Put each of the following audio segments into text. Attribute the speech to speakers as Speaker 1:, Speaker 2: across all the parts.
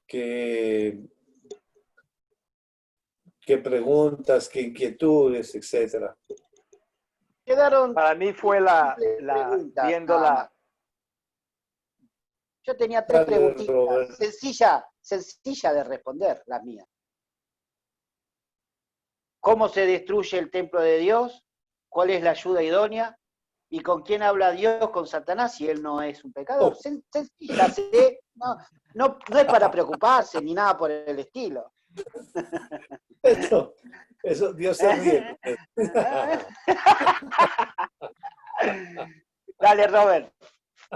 Speaker 1: qué, qué preguntas, qué inquietudes, etcétera.
Speaker 2: Quedaron
Speaker 3: Para mí fue
Speaker 2: simples preguntas,
Speaker 3: viendo
Speaker 2: nada más. Yo tenía tres
Speaker 1: Dale,
Speaker 2: preguntitas,
Speaker 1: Robert.
Speaker 2: sencilla de responder, las mías. ¿Cómo se destruye el templo de Dios? ¿Cuál es la ayuda idónea? ¿Y con quién habla Dios? Con Satanás, si él no es un pecador. Sencilla, ¿sí? No es para preocuparse ni nada por el estilo.
Speaker 1: Eso, Dios se ríe.
Speaker 2: Dale, Robert.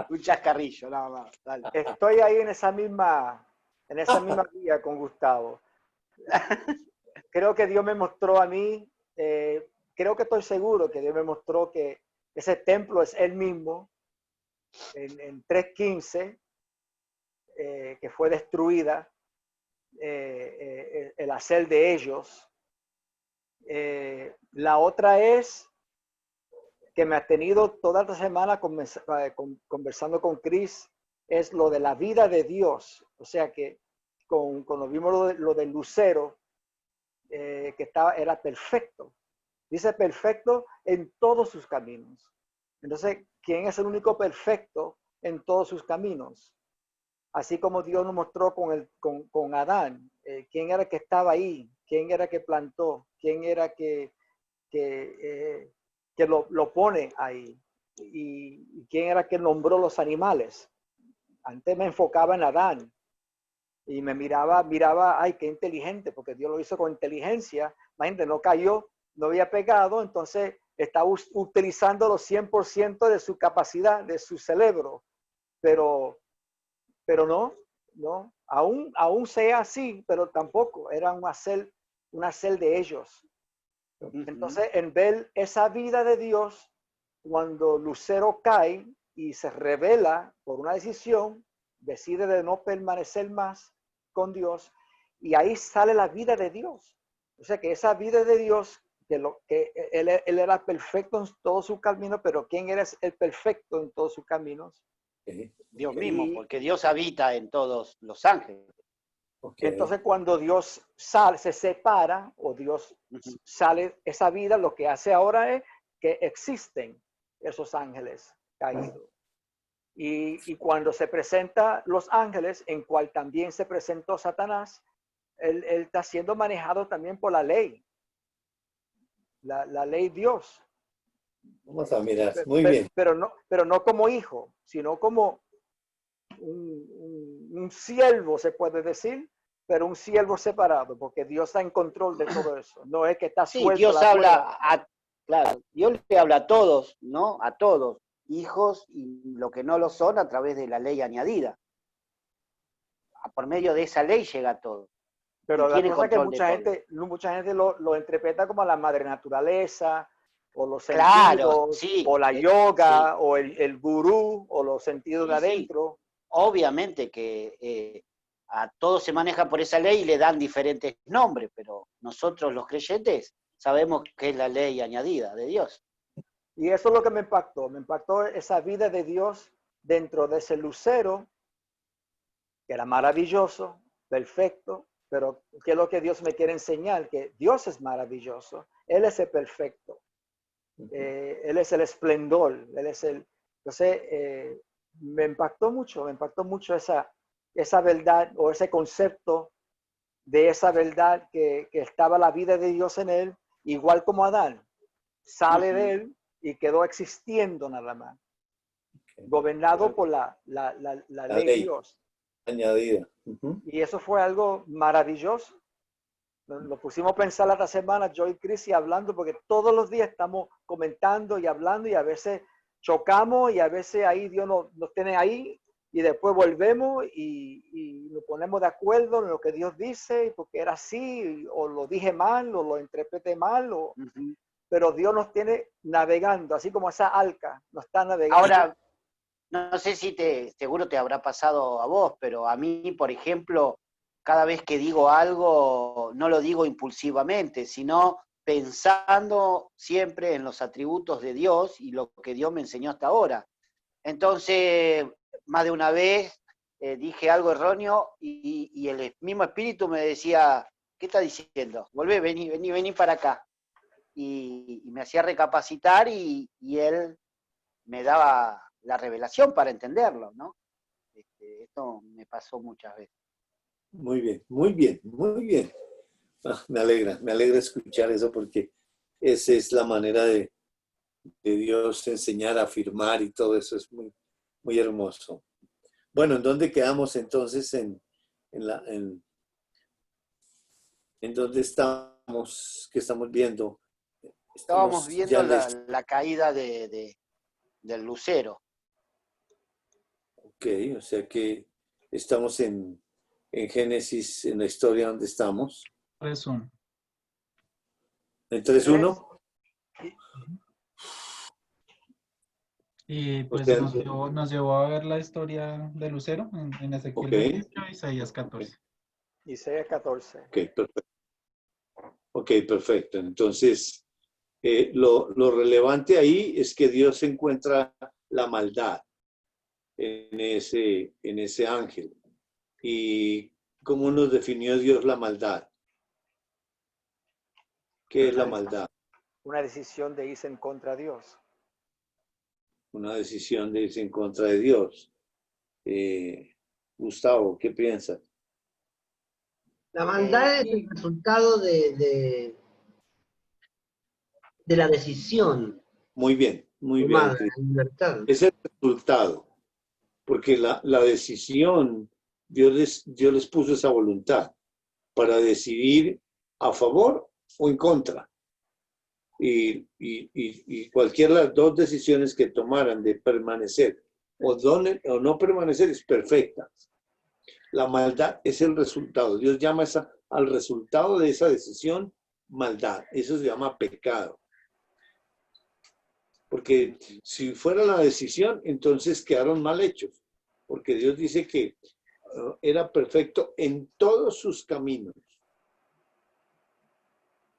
Speaker 2: Un chascarrillo, nada más. Dale.
Speaker 3: Estoy ahí en esa misma vía con Gustavo. Creo que Dios me mostró a mí, creo que estoy seguro que Dios me mostró que ese templo es Él mismo, en 3:15, que fue destruida, el hacer de ellos. La otra es que me ha tenido toda esta semana conversando con Chris, es lo de la vida de Dios. O sea que cuando vimos lo del lucero, que era perfecto. Dice perfecto en todos sus caminos. Entonces, ¿quién es el único perfecto en todos sus caminos? Así como Dios nos mostró con Adán, quién era que estaba ahí, quién era que plantó, quién era que lo pone ahí, y quién era que nombró los animales. Antes me enfocaba en Adán y me miraba, ay, qué inteligente, porque Dios lo hizo con inteligencia. Imagínate, no cayó, no había pegado, entonces está utilizando los 100% de su capacidad, de su cerebro, pero no, aún sea así, pero tampoco, era un hacer de ellos. Entonces, en ver esa vida de Dios, cuando Lucero cae y se revela por una decisión, decide de no permanecer más con Dios, y ahí sale la vida de Dios. O sea que esa vida de Dios, que él era perfecto en todos sus caminos, pero ¿quién era el perfecto en todos sus caminos?
Speaker 2: Dios mismo, porque Dios habita en todos los ángeles.
Speaker 3: Entonces, cuando Dios se separa, o Dios sale esa vida, lo que hace ahora es que existen esos ángeles caídos. Y cuando se presenta los ángeles, en cual también se presentó Satanás, él está siendo manejado también por la ley. La ley Dios.
Speaker 1: Vamos a mirar, muy bien.
Speaker 3: Pero no como hijo, sino como un siervo, se puede decir, pero un siervo separado, porque Dios está en control de todo eso. No es que está suelto.
Speaker 2: Sí, Dios habla, claro, Dios le habla a todos, ¿no? A todos, hijos y lo que no lo son, a través de la ley añadida. Por medio de esa ley llega a todo.
Speaker 3: Pero la cosa es que mucha gente lo interpreta como la madre naturaleza, o los sentidos,
Speaker 2: claro, sí,
Speaker 3: o la yoga, sí, o el gurú, o los sentidos de adentro.
Speaker 2: Sí. Obviamente que a todos se maneja por esa ley y le dan diferentes nombres, pero nosotros los creyentes sabemos que es la ley añadida de Dios.
Speaker 3: Y eso es lo que me impactó esa vida de Dios dentro de ese lucero, que era maravilloso, perfecto, pero ¿qué es lo que Dios me quiere enseñar? Que Dios es maravilloso, Él es el perfecto, Él es el esplendor, Él es el... Entonces, me impactó mucho esa verdad, o ese concepto de esa verdad que estaba la vida de Dios en Él, igual como Adán, sale de Él y quedó existiendo nada más, gobernado por la ley de Dios.
Speaker 1: Añadida.
Speaker 3: Y eso fue algo maravilloso. Nos pusimos a pensar esta semana, yo y Chris, y hablando, porque todos los días estamos comentando y hablando, y a veces chocamos, y a veces ahí Dios nos tiene ahí, y después volvemos y nos ponemos de acuerdo en lo que Dios dice, porque era así, o lo dije mal, o lo interpreté mal, pero Dios nos tiene navegando, así como esa arca nos está navegando.
Speaker 2: Ahora, no sé si seguro te habrá pasado a vos, pero a mí, por ejemplo, cada vez que digo algo, no lo digo impulsivamente, sino pensando siempre en los atributos de Dios y lo que Dios me enseñó hasta ahora. Entonces, más de una vez dije algo erróneo y el mismo espíritu me decía, ¿qué está diciendo? Volvé, vení para acá. Y me hacía recapacitar y él me daba la revelación para entenderlo, ¿no? Esto me pasó muchas veces.
Speaker 1: Muy bien, muy bien, muy bien. Me alegra escuchar eso porque esa es la manera de Dios enseñar a afirmar y todo eso es muy, muy hermoso. Bueno, ¿en dónde quedamos entonces? ¿En dónde estamos? ¿Qué estamos viendo?
Speaker 2: Estábamos
Speaker 1: Estamos
Speaker 2: viendo
Speaker 1: ya
Speaker 2: la caída del lucero.
Speaker 1: Ok, o sea que estamos en Génesis, en la historia donde estamos.
Speaker 4: 3:1.
Speaker 1: ¿En 3.1?
Speaker 4: Y
Speaker 1: O
Speaker 4: pues
Speaker 1: sea,
Speaker 4: nos llevó a ver la historia de Lucero en Ezequiel
Speaker 1: ok,
Speaker 4: 28 y Isaías 14.
Speaker 3: Isaías 14.
Speaker 1: ok, perfecto. Ok, perfecto. Entonces, lo relevante ahí es que Dios encuentra la maldad en ese ángel. ¿Y cómo nos definió Dios la maldad? ¿Qué es la maldad?
Speaker 3: Una decisión de irse en contra de Dios.
Speaker 1: Una decisión de irse en contra de Dios. Gustavo, ¿qué piensas?
Speaker 5: La maldad es el resultado de la decisión
Speaker 1: Muy bien,
Speaker 5: tomada,
Speaker 1: Cris.
Speaker 5: la libertad.
Speaker 1: Es el resultado, porque la decisión, Dios les puso esa voluntad para decidir a favor o en contra. Y cualquiera de las dos decisiones que tomaran de permanecer o no permanecer es perfecta. La maldad es el resultado. Dios llama al resultado de esa decisión maldad. Eso se llama pecado. Porque si fuera la decisión, entonces quedaron mal hechos. Porque Dios dice que era perfecto en todos sus caminos.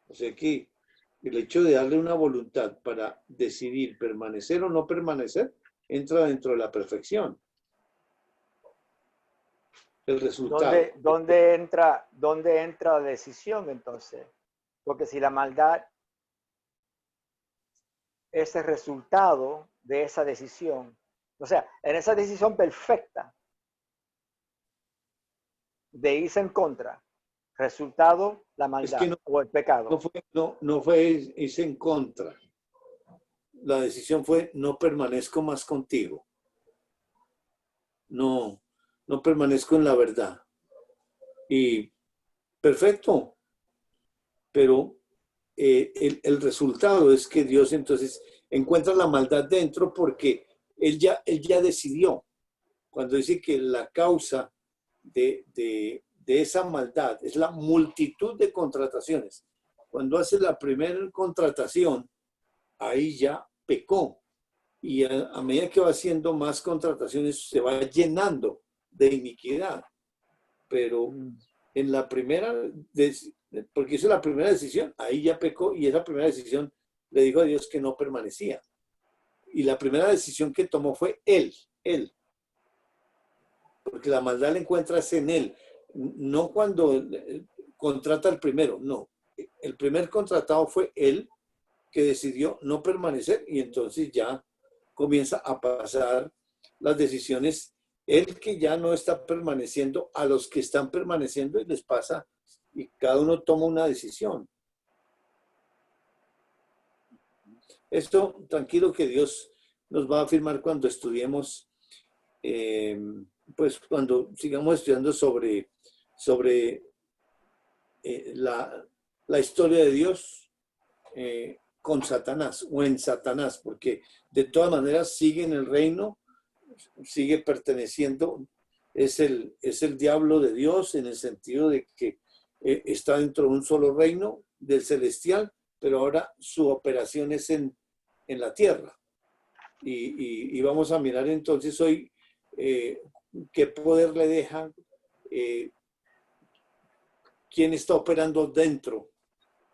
Speaker 1: O sea que el hecho de darle una voluntad para decidir permanecer o no permanecer entra dentro de la perfección. El resultado.
Speaker 3: ¿Dónde entra la decisión entonces? Porque si la maldad es el resultado de esa decisión, o sea, en esa decisión perfecta de irse en contra, resultado la maldad
Speaker 1: Es que
Speaker 3: o el pecado.
Speaker 1: no fue irse en contra. La decisión fue no permanezco más contigo. No permanezco en la verdad. Y perfecto, pero el resultado es que Dios entonces encuentra la maldad dentro porque él ya decidió. Cuando dice que la causa de esa maldad es la multitud de contrataciones. Cuando hace la primera contratación, ahí ya pecó. Y a medida que va haciendo más contrataciones, se va llenando de iniquidad. Pero en la primera, porque hizo la primera decisión, ahí ya pecó y esa primera decisión le dijo a Dios que no permanecía. Y la primera decisión que tomó fue él. Porque la maldad la encuentras en él, no cuando contrata al primero, no. El primer contratado fue él que decidió no permanecer y entonces ya comienza a pasar las decisiones, él que ya no está permaneciendo, a los que están permaneciendo y les pasa y cada uno toma una decisión. Esto, tranquilo que Dios nos va a afirmar cuando estudiemos, pues cuando sigamos estudiando sobre la historia de Dios con Satanás o en Satanás, porque de todas maneras sigue en el reino, sigue perteneciendo, es el diablo de Dios en el sentido de que está dentro de un solo reino del celestial, pero ahora su operación es en la tierra. Y vamos a mirar entonces hoy qué poder le deja, quién está operando dentro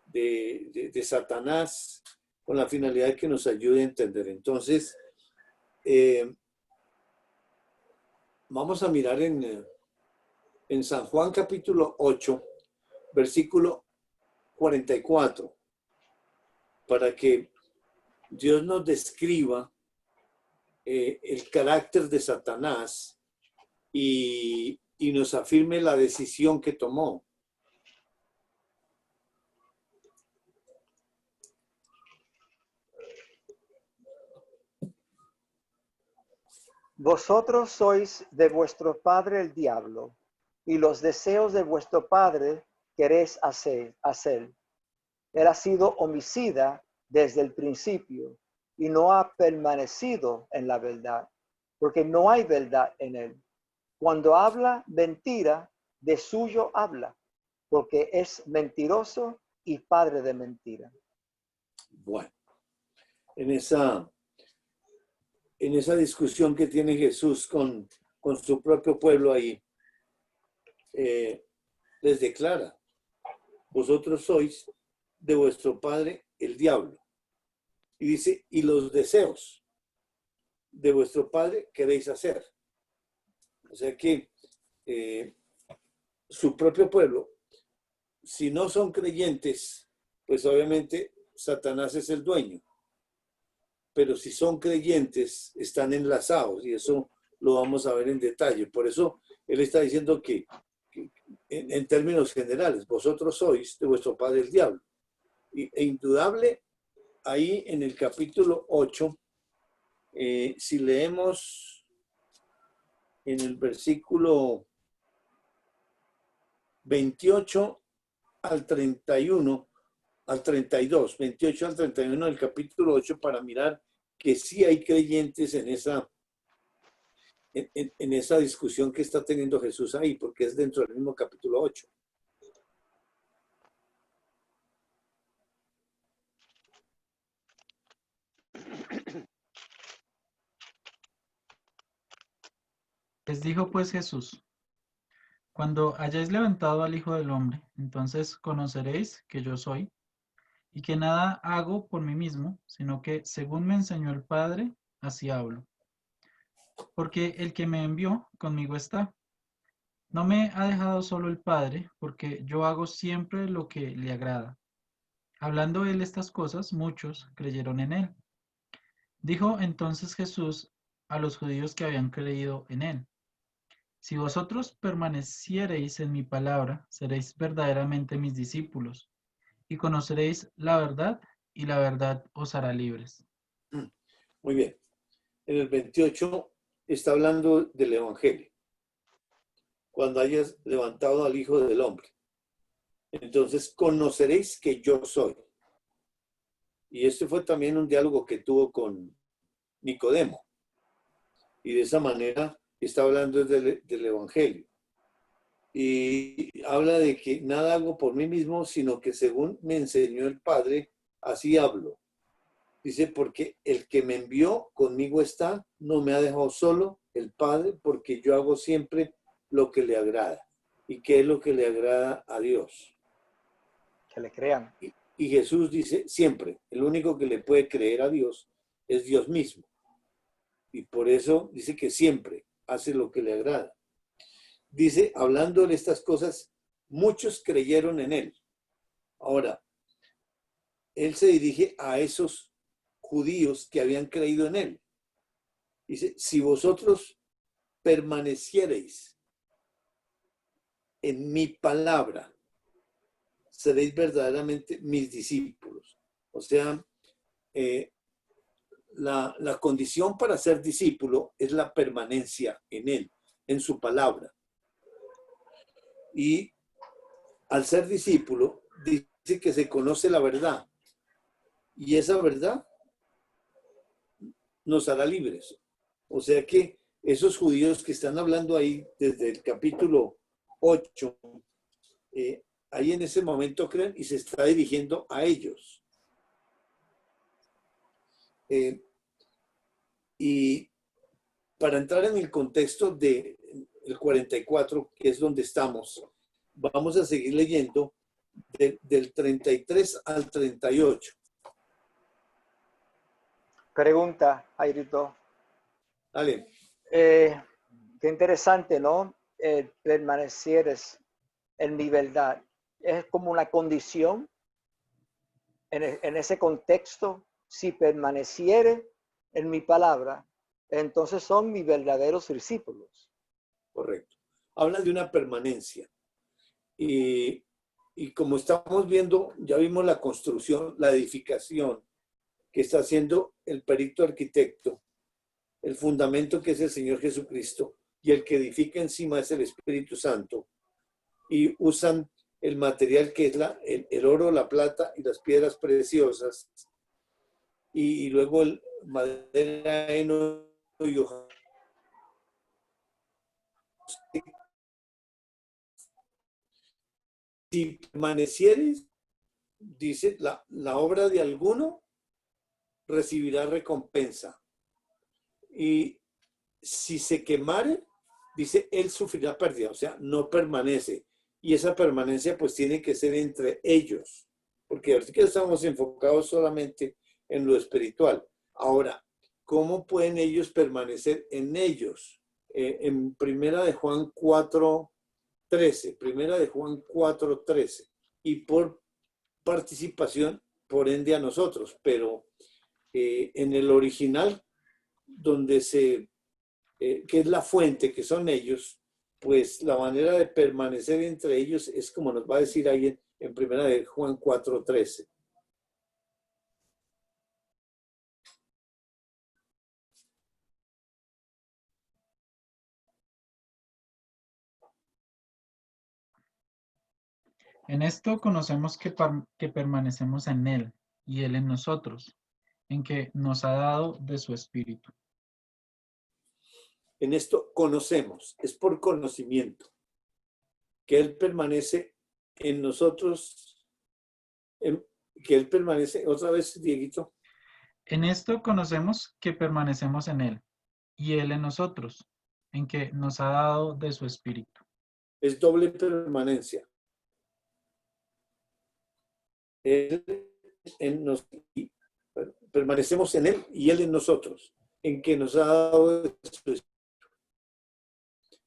Speaker 1: de Satanás con la finalidad de que nos ayude a entender. Entonces, vamos a mirar en San Juan capítulo 8, versículo 44, para que Dios nos describa el carácter de Satanás y nos afirme la decisión que tomó.
Speaker 3: Vosotros sois de vuestro padre el diablo, y los deseos de vuestro padre queréis hacer. Él ha sido homicida desde el principio y no ha permanecido en la verdad, porque no hay verdad en él. Cuando habla mentira, de suyo habla, porque es mentiroso y padre de mentira.
Speaker 1: Bueno, en esa discusión que tiene Jesús con su propio pueblo ahí, les declara: vosotros sois de vuestro padre el diablo. Y dice, y los deseos de vuestro padre queréis hacer. O sea que su propio pueblo, si no son creyentes, pues obviamente Satanás es el dueño. Pero si son creyentes, están enlazados, y eso lo vamos a ver en detalle. Por eso él está diciendo que en términos generales, vosotros sois de vuestro padre el diablo. E indudable, ahí en el capítulo 8, si leemos en el versículo 28 al 31, al 32, 28 al 31 del capítulo 8, para mirar que sí hay creyentes en esa discusión que está teniendo Jesús ahí, porque es dentro del mismo capítulo 8.
Speaker 4: Les dijo pues Jesús: cuando hayáis levantado al Hijo del Hombre, entonces conoceréis que yo soy, y que nada hago por mí mismo, sino que según me enseñó el Padre, así hablo. Porque el que me envió conmigo está. No me ha dejado solo el Padre, porque yo hago siempre lo que le agrada. Hablando él estas cosas, muchos creyeron en él. Dijo entonces Jesús a los judíos que habían creído en él: si vosotros permaneciereis en mi palabra, seréis verdaderamente mis discípulos, y conoceréis la verdad, y la verdad os hará libres.
Speaker 1: Muy bien. En el 28 está hablando del Evangelio. Cuando hayas levantado al Hijo del Hombre, entonces conoceréis que yo soy. Y este fue también un diálogo que tuvo con Nicodemo. Y de esa manera está hablando del Evangelio. Y habla de que nada hago por mí mismo, sino que según me enseñó el Padre, así hablo. Dice, porque el que me envió conmigo está, no me ha dejado solo el Padre, porque yo hago siempre lo que le agrada. ¿Y qué es lo que le agrada a Dios?
Speaker 3: Que le crean.
Speaker 1: Y Jesús dice, siempre, el único que le puede creer a Dios es Dios mismo. Y por eso dice que siempre hace lo que le agrada. Dice, hablando de estas cosas, muchos creyeron en él. Ahora, él se dirige a esos judíos que habían creído en él. Dice, si vosotros permaneciereis en mi palabra, seréis verdaderamente mis discípulos. O sea, la condición para ser discípulo es la permanencia en él, en su palabra. Y al ser discípulo, dice que se conoce la verdad. Y esa verdad nos hará libres. O sea que esos judíos que están hablando ahí desde el capítulo 8, ahí en ese momento creen y se está dirigiendo a ellos. Y para entrar en el contexto del 44, que es donde estamos, vamos a seguir leyendo del 33 al 38.
Speaker 3: Pregunta, Airito.
Speaker 1: Dale.
Speaker 3: Qué interesante, ¿no? Permanecieres en mi verdad. Es como una condición en ese contexto. Si permaneciere en mi palabra, entonces son mis verdaderos discípulos.
Speaker 1: Correcto. Habla de una permanencia. Y como estamos viendo, ya vimos la construcción, la edificación que está haciendo el perito arquitecto, el fundamento que es el Señor Jesucristo, y el que edifica encima es el Espíritu Santo. Y usan el material que es el oro, la plata y las piedras preciosas. Y luego el madera, heno y hoja. Si permanecieres, dice, la obra de alguno recibirá recompensa. Y si se quemare, dice, él sufrirá pérdida, o sea, no permanece. Y esa permanencia pues tiene que ser entre ellos, porque ahorita estamos enfocados solamente en lo espiritual. Ahora, ¿cómo pueden ellos permanecer en ellos? En Primera de Juan 4:13, Primera de Juan 4:13, y por participación, por ende a nosotros, pero en el original, donde que es la fuente, que son ellos, pues la manera de permanecer entre ellos es como nos va a decir ahí en Primera de Juan 4:13.
Speaker 4: En esto conocemos que permanecemos en Él y Él en nosotros, en que nos ha dado de su Espíritu.
Speaker 1: En esto conocemos, es por conocimiento, que Él permanece en nosotros, que Él permanece, otra vez, Dieguito.
Speaker 4: En esto conocemos que permanecemos en Él y Él en nosotros, en que nos ha dado de su Espíritu.
Speaker 1: Es doble permanencia. Él en permanecemos en Él y Él en nosotros, en que nos ha dado de su Espíritu.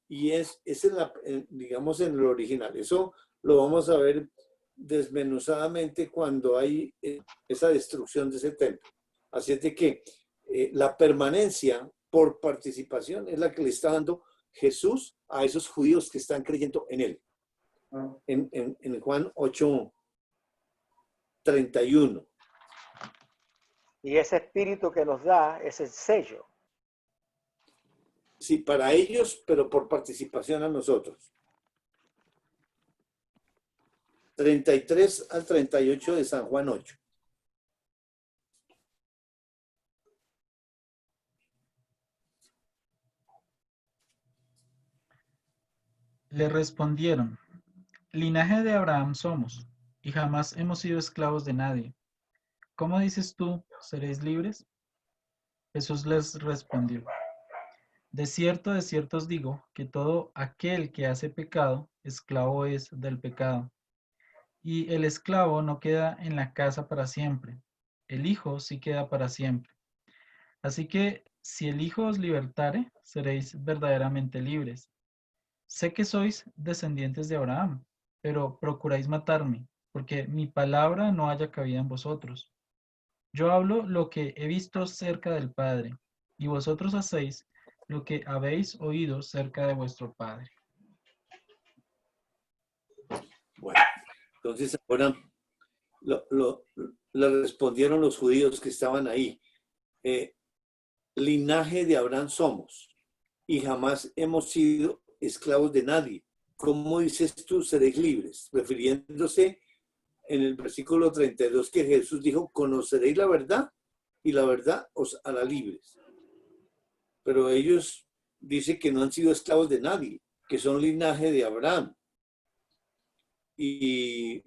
Speaker 1: Y es digamos, en el original. Eso lo vamos a ver desmenuzadamente cuando hay esa destrucción de ese templo. Así es de que la permanencia por participación es la que le está dando Jesús a esos judíos que están creyendo en él. En Juan 8:31.
Speaker 3: Y ese espíritu que nos da es el sello.
Speaker 1: Sí, para ellos, pero por participación a nosotros. 33 al 38 de San Juan 8.
Speaker 4: Le respondieron, linaje de Abraham somos, y jamás hemos sido esclavos de nadie. ¿Cómo dices tú, seréis libres? Jesús les respondió, de cierto os digo, que todo aquel que hace pecado, esclavo es del pecado. Y el esclavo no queda en la casa para siempre, el Hijo sí queda para siempre. Así que si el Hijo os libertare, seréis verdaderamente libres. Sé que sois descendientes de Abraham, pero procuráis matarme, porque mi palabra no haya cabida en vosotros. Yo hablo lo que he visto cerca del Padre, y vosotros hacéis lo que habéis oído cerca de vuestro Padre.
Speaker 1: Bueno, entonces ahora le respondieron los judíos que estaban ahí. Linaje de Abraham somos, y jamás hemos sido esclavos de nadie. ¿Cómo dices tú, seréis libres? Refiriéndose en el versículo 32 que Jesús dijo, conoceréis la verdad y la verdad os hará libres. Pero ellos dicen que no han sido esclavos de nadie, que son linaje de Abraham. Y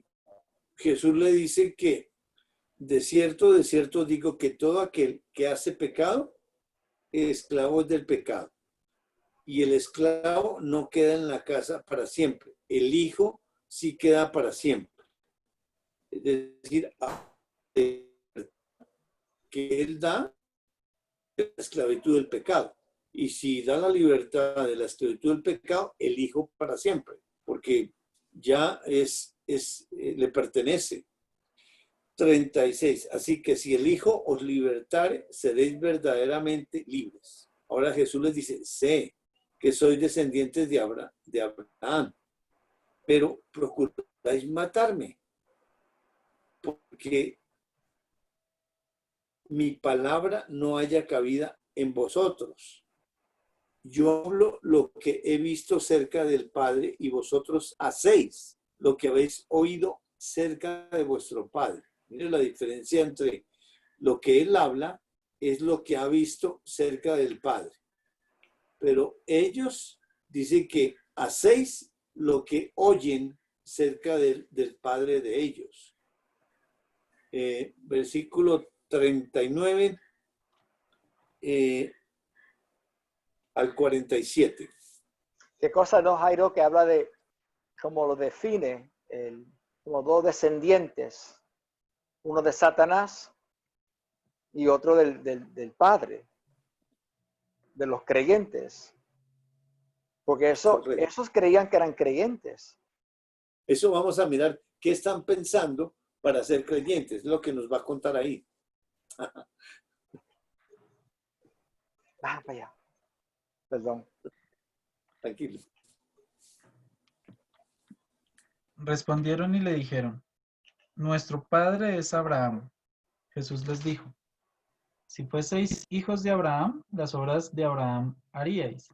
Speaker 1: Jesús le dice que de cierto digo que todo aquel que hace pecado, esclavo es del pecado. Y el esclavo no queda en la casa para siempre. El hijo sí queda para siempre. Es decir, que él da la esclavitud del pecado. Y si da la libertad de la esclavitud del pecado, el Hijo para siempre, porque ya le pertenece. 36. Así que si el Hijo os libertare, seréis verdaderamente libres. Ahora Jesús les dice, sé que sois descendientes de Abraham, pero procuráis matarme, porque mi palabra no haya cabida en vosotros. Yo hablo lo que he visto cerca del Padre y vosotros hacéis lo que habéis oído cerca de vuestro Padre. Miren la diferencia entre lo que él habla es lo que ha visto cerca del Padre. Pero ellos dicen que hacéis lo que oyen cerca del Padre de ellos. Versículo 39 al 47.
Speaker 3: ¿Qué cosa no, Jairo, que habla de cómo lo define como dos descendientes? Uno de Satanás y otro del Padre, de los creyentes. Porque esos creían que eran creyentes.
Speaker 1: Eso vamos a mirar qué están pensando para ser creyentes, es lo que nos va a contar ahí.
Speaker 3: Para allá. Perdón.
Speaker 1: Tranquilo.
Speaker 4: Respondieron y le dijeron, nuestro padre es Abraham. Jesús les dijo, si fueseis hijos de Abraham, las obras de Abraham haríais.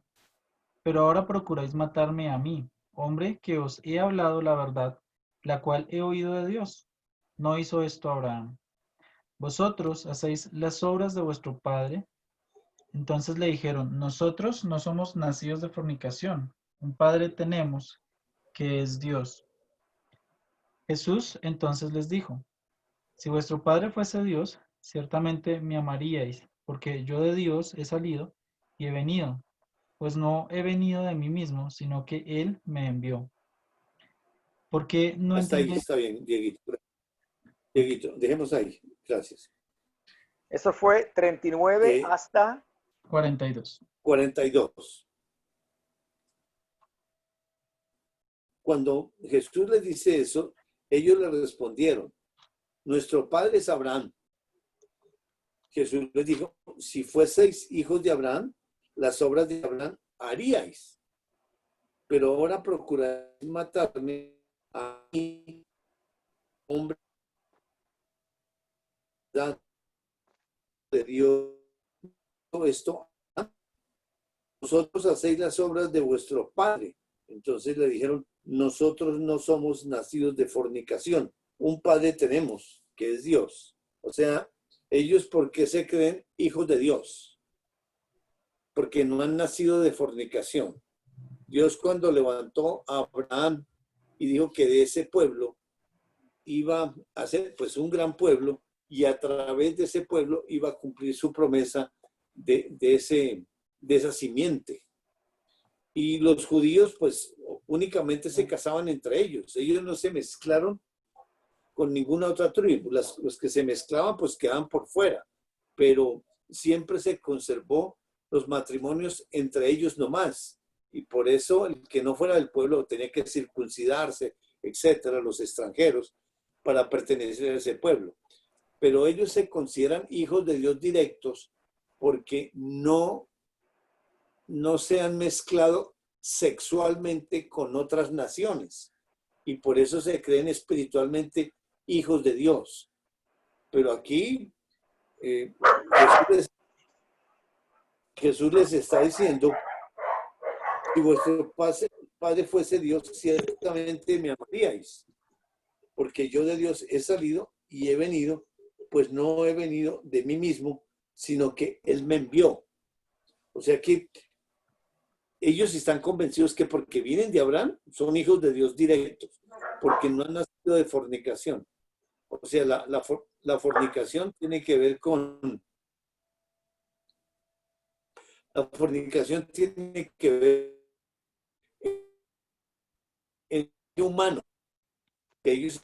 Speaker 4: Pero ahora procuráis matarme a mí, hombre que os he hablado la verdad, la cual he oído de Dios. No hizo esto Abraham. Vosotros hacéis las obras de vuestro padre. Entonces le dijeron, nosotros no somos nacidos de fornicación. Un padre tenemos, que es Dios. Jesús entonces les dijo, si vuestro padre fuese Dios, ciertamente me amaríais, porque yo de Dios he salido y he venido, pues no he venido de mí mismo, sino que Él me envió. Porque no
Speaker 1: Hasta ahí
Speaker 4: entendéis.
Speaker 1: está bien, Dieguito. Dieguito, dejemos ahí. Gracias.
Speaker 3: Eso fue 39 hasta
Speaker 4: 42.
Speaker 1: 42. Cuando Jesús les dice eso, ellos le respondieron, nuestro padre es Abraham. Jesús les dijo, si fueseis hijos de Abraham, las obras de Abraham haríais. Pero ahora procuráis matarme a mí, hombre de Dios. Esto, vosotros hacéis las obras de vuestro padre. Entonces le dijeron, nosotros no somos nacidos de fornicación. Un padre tenemos, que es Dios. O sea, ellos, ¿por qué se creen hijos de Dios? Porque no han nacido de fornicación. Dios, cuando levantó a Abraham y dijo que de ese pueblo iba a ser pues un gran pueblo, y a través de ese pueblo iba a cumplir su promesa de esa simiente. Y los judíos pues únicamente se casaban entre ellos. Ellos no se mezclaron con ninguna otra tribu. Los que se mezclaban pues quedaban por fuera. Pero siempre se conservó los matrimonios entre ellos nomás. Y por eso el que no fuera del pueblo tenía que circuncidarse, etcétera, los extranjeros, para pertenecer a ese pueblo. Pero ellos se consideran hijos de Dios directos porque no se han mezclado sexualmente con otras naciones y por eso se creen espiritualmente hijos de Dios. Pero aquí Jesús les está diciendo, si vuestro padre fuese Dios, ciertamente me amaríais, porque yo de Dios he salido y he venido, pues no he venido de mí mismo, sino que Él me envió. O sea que ellos están convencidos que porque vienen de Abraham, son hijos de Dios directos, porque no han nacido de fornicación. O sea, la fornicación tiene que ver con... La fornicación tiene que ver en el humano que ellos...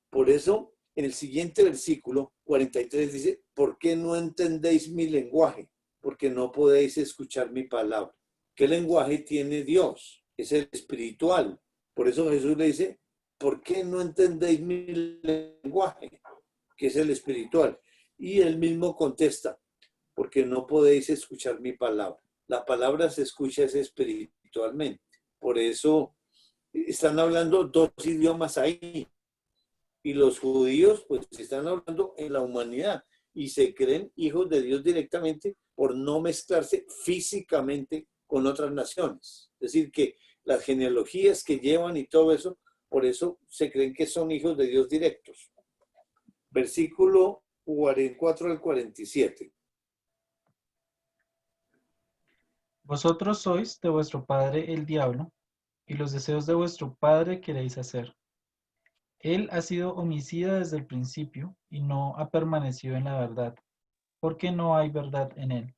Speaker 1: Por eso, en el siguiente versículo 43 dice, ¿por qué no entendéis mi lenguaje? porque no podéis escuchar mi palabra. ¿Qué lenguaje tiene Dios? Es el espiritual. Por eso Jesús le dice, ¿por qué no entendéis mi lenguaje? Que es el espiritual. Y él mismo contesta, porque no podéis escuchar mi palabra. La palabra se escucha es espiritualmente. Por eso están hablando dos idiomas ahí. Y los judíos pues están hablando en la humanidad y se creen hijos de Dios directamente por no mezclarse físicamente con otras naciones. Es decir, que las genealogías que llevan y todo eso, por eso se creen que son hijos de Dios directos. Versículo 44 al 47.
Speaker 4: Vosotros sois de vuestro padre el diablo, y los deseos de vuestro padre queréis hacer. Él ha sido homicida desde el principio y no ha permanecido en la verdad, porque no hay verdad en él.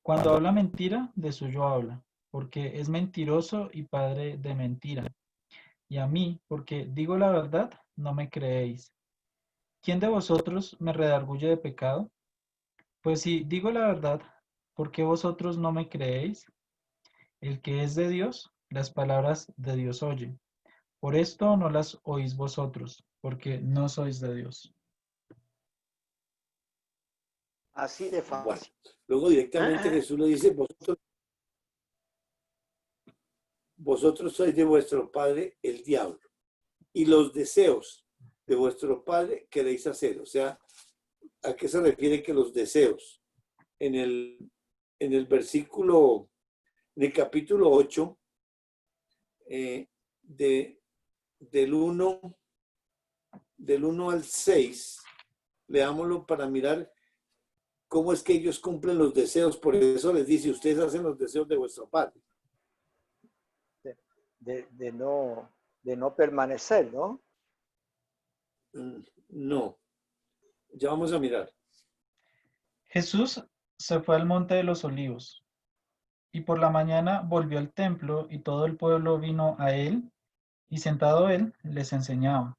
Speaker 4: Cuando habla mentira, de suyo habla, porque es mentiroso y padre de mentira. Y a mí, porque digo la verdad, no me creéis. ¿Quién de vosotros me redarguye de pecado? Pues si digo la verdad, ¿por qué vosotros no me creéis? El que es de Dios, las palabras de Dios oye. Por esto no las oís vosotros, porque no sois de Dios.
Speaker 3: Así de
Speaker 1: Bueno,
Speaker 3: fácil.
Speaker 1: luego directamente Jesús le dice, vosotros sois de vuestro padre el diablo, y los deseos de vuestro padre queréis hacer. O sea, ¿a qué se refiere que los deseos? En el versículo, del capítulo 8, del 1 al 6, leámoslo para mirar cómo es que ellos cumplen los deseos. Por eso les dice, ustedes hacen los deseos de vuestro padre.
Speaker 3: De no permanecer, ¿no?
Speaker 1: No, ya vamos a mirar.
Speaker 4: Jesús se fue al monte de los olivos, y por la mañana volvió al templo, y todo el pueblo vino a él, y sentado él, les enseñaba.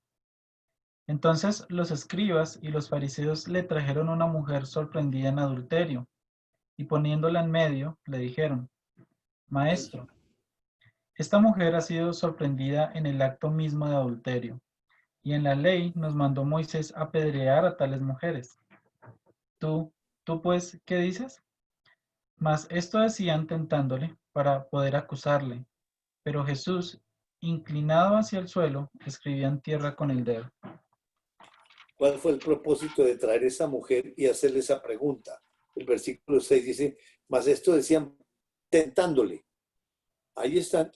Speaker 4: Entonces los escribas y los fariseos le trajeron una mujer sorprendida en adulterio, y poniéndola en medio, le dijeron, Maestro, esta mujer ha sido sorprendida en el acto mismo de adulterio, y en la ley nos mandó Moisés apedrear a tales mujeres. ¿Tú pues, qué dices? Mas esto decían tentándole para poder acusarle. Pero Jesús, inclinado hacia el suelo, escribía en tierra con el dedo.
Speaker 1: ¿Cuál fue el propósito de traer a esa mujer y hacerle esa pregunta? El versículo 6 dice, mas esto decían tentándole. Ahí está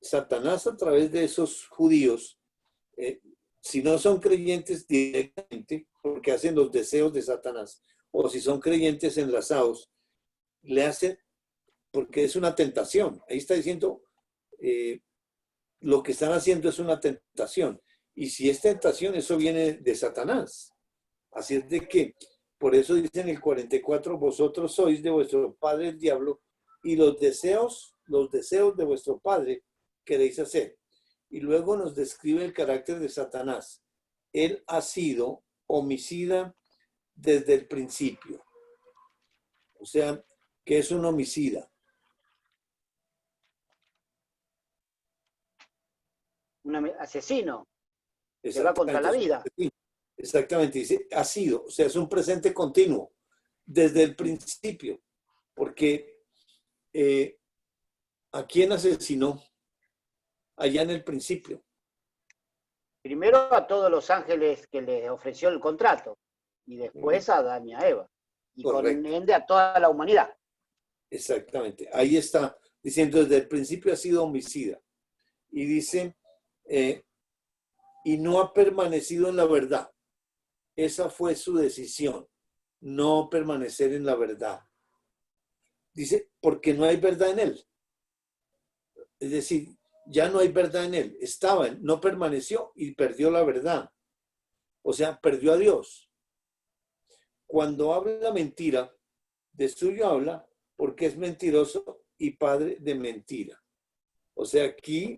Speaker 1: Satanás a través de esos judíos, si no son creyentes directamente, porque hacen los deseos de Satanás, o si son creyentes enlazados, le hacen, porque es una tentación. Ahí está diciendo, lo que están haciendo es una tentación. Y si es tentación, eso viene de Satanás. Así es de que, por eso dice en el 44, vosotros sois de vuestro padre el diablo, y los deseos de vuestro padre queréis hacer. Y luego nos describe el carácter de Satanás. Él ha sido homicida desde el principio. O sea, que es un homicida.
Speaker 2: Un asesino que va contra la vida.
Speaker 1: Exactamente, dice, ha sido, o sea, es un presente continuo, desde el principio, porque ¿a quién asesinó? Allá en el principio.
Speaker 2: Primero a todos los ángeles que les ofreció el contrato, y después a Adán y a Eva, y
Speaker 1: Correcto.
Speaker 2: con ende a toda la humanidad.
Speaker 1: Exactamente, ahí está diciendo, desde el principio ha sido homicida. Y dice, y no ha permanecido en la verdad. Esa fue su decisión, no permanecer en la verdad. Dice, porque no hay verdad en él. Es decir, ya no hay verdad en él. Estaba, no permaneció y perdió la verdad. O sea, perdió a Dios. Cuando habla mentira, de suyo habla porque es mentiroso y padre de mentira. O sea, aquí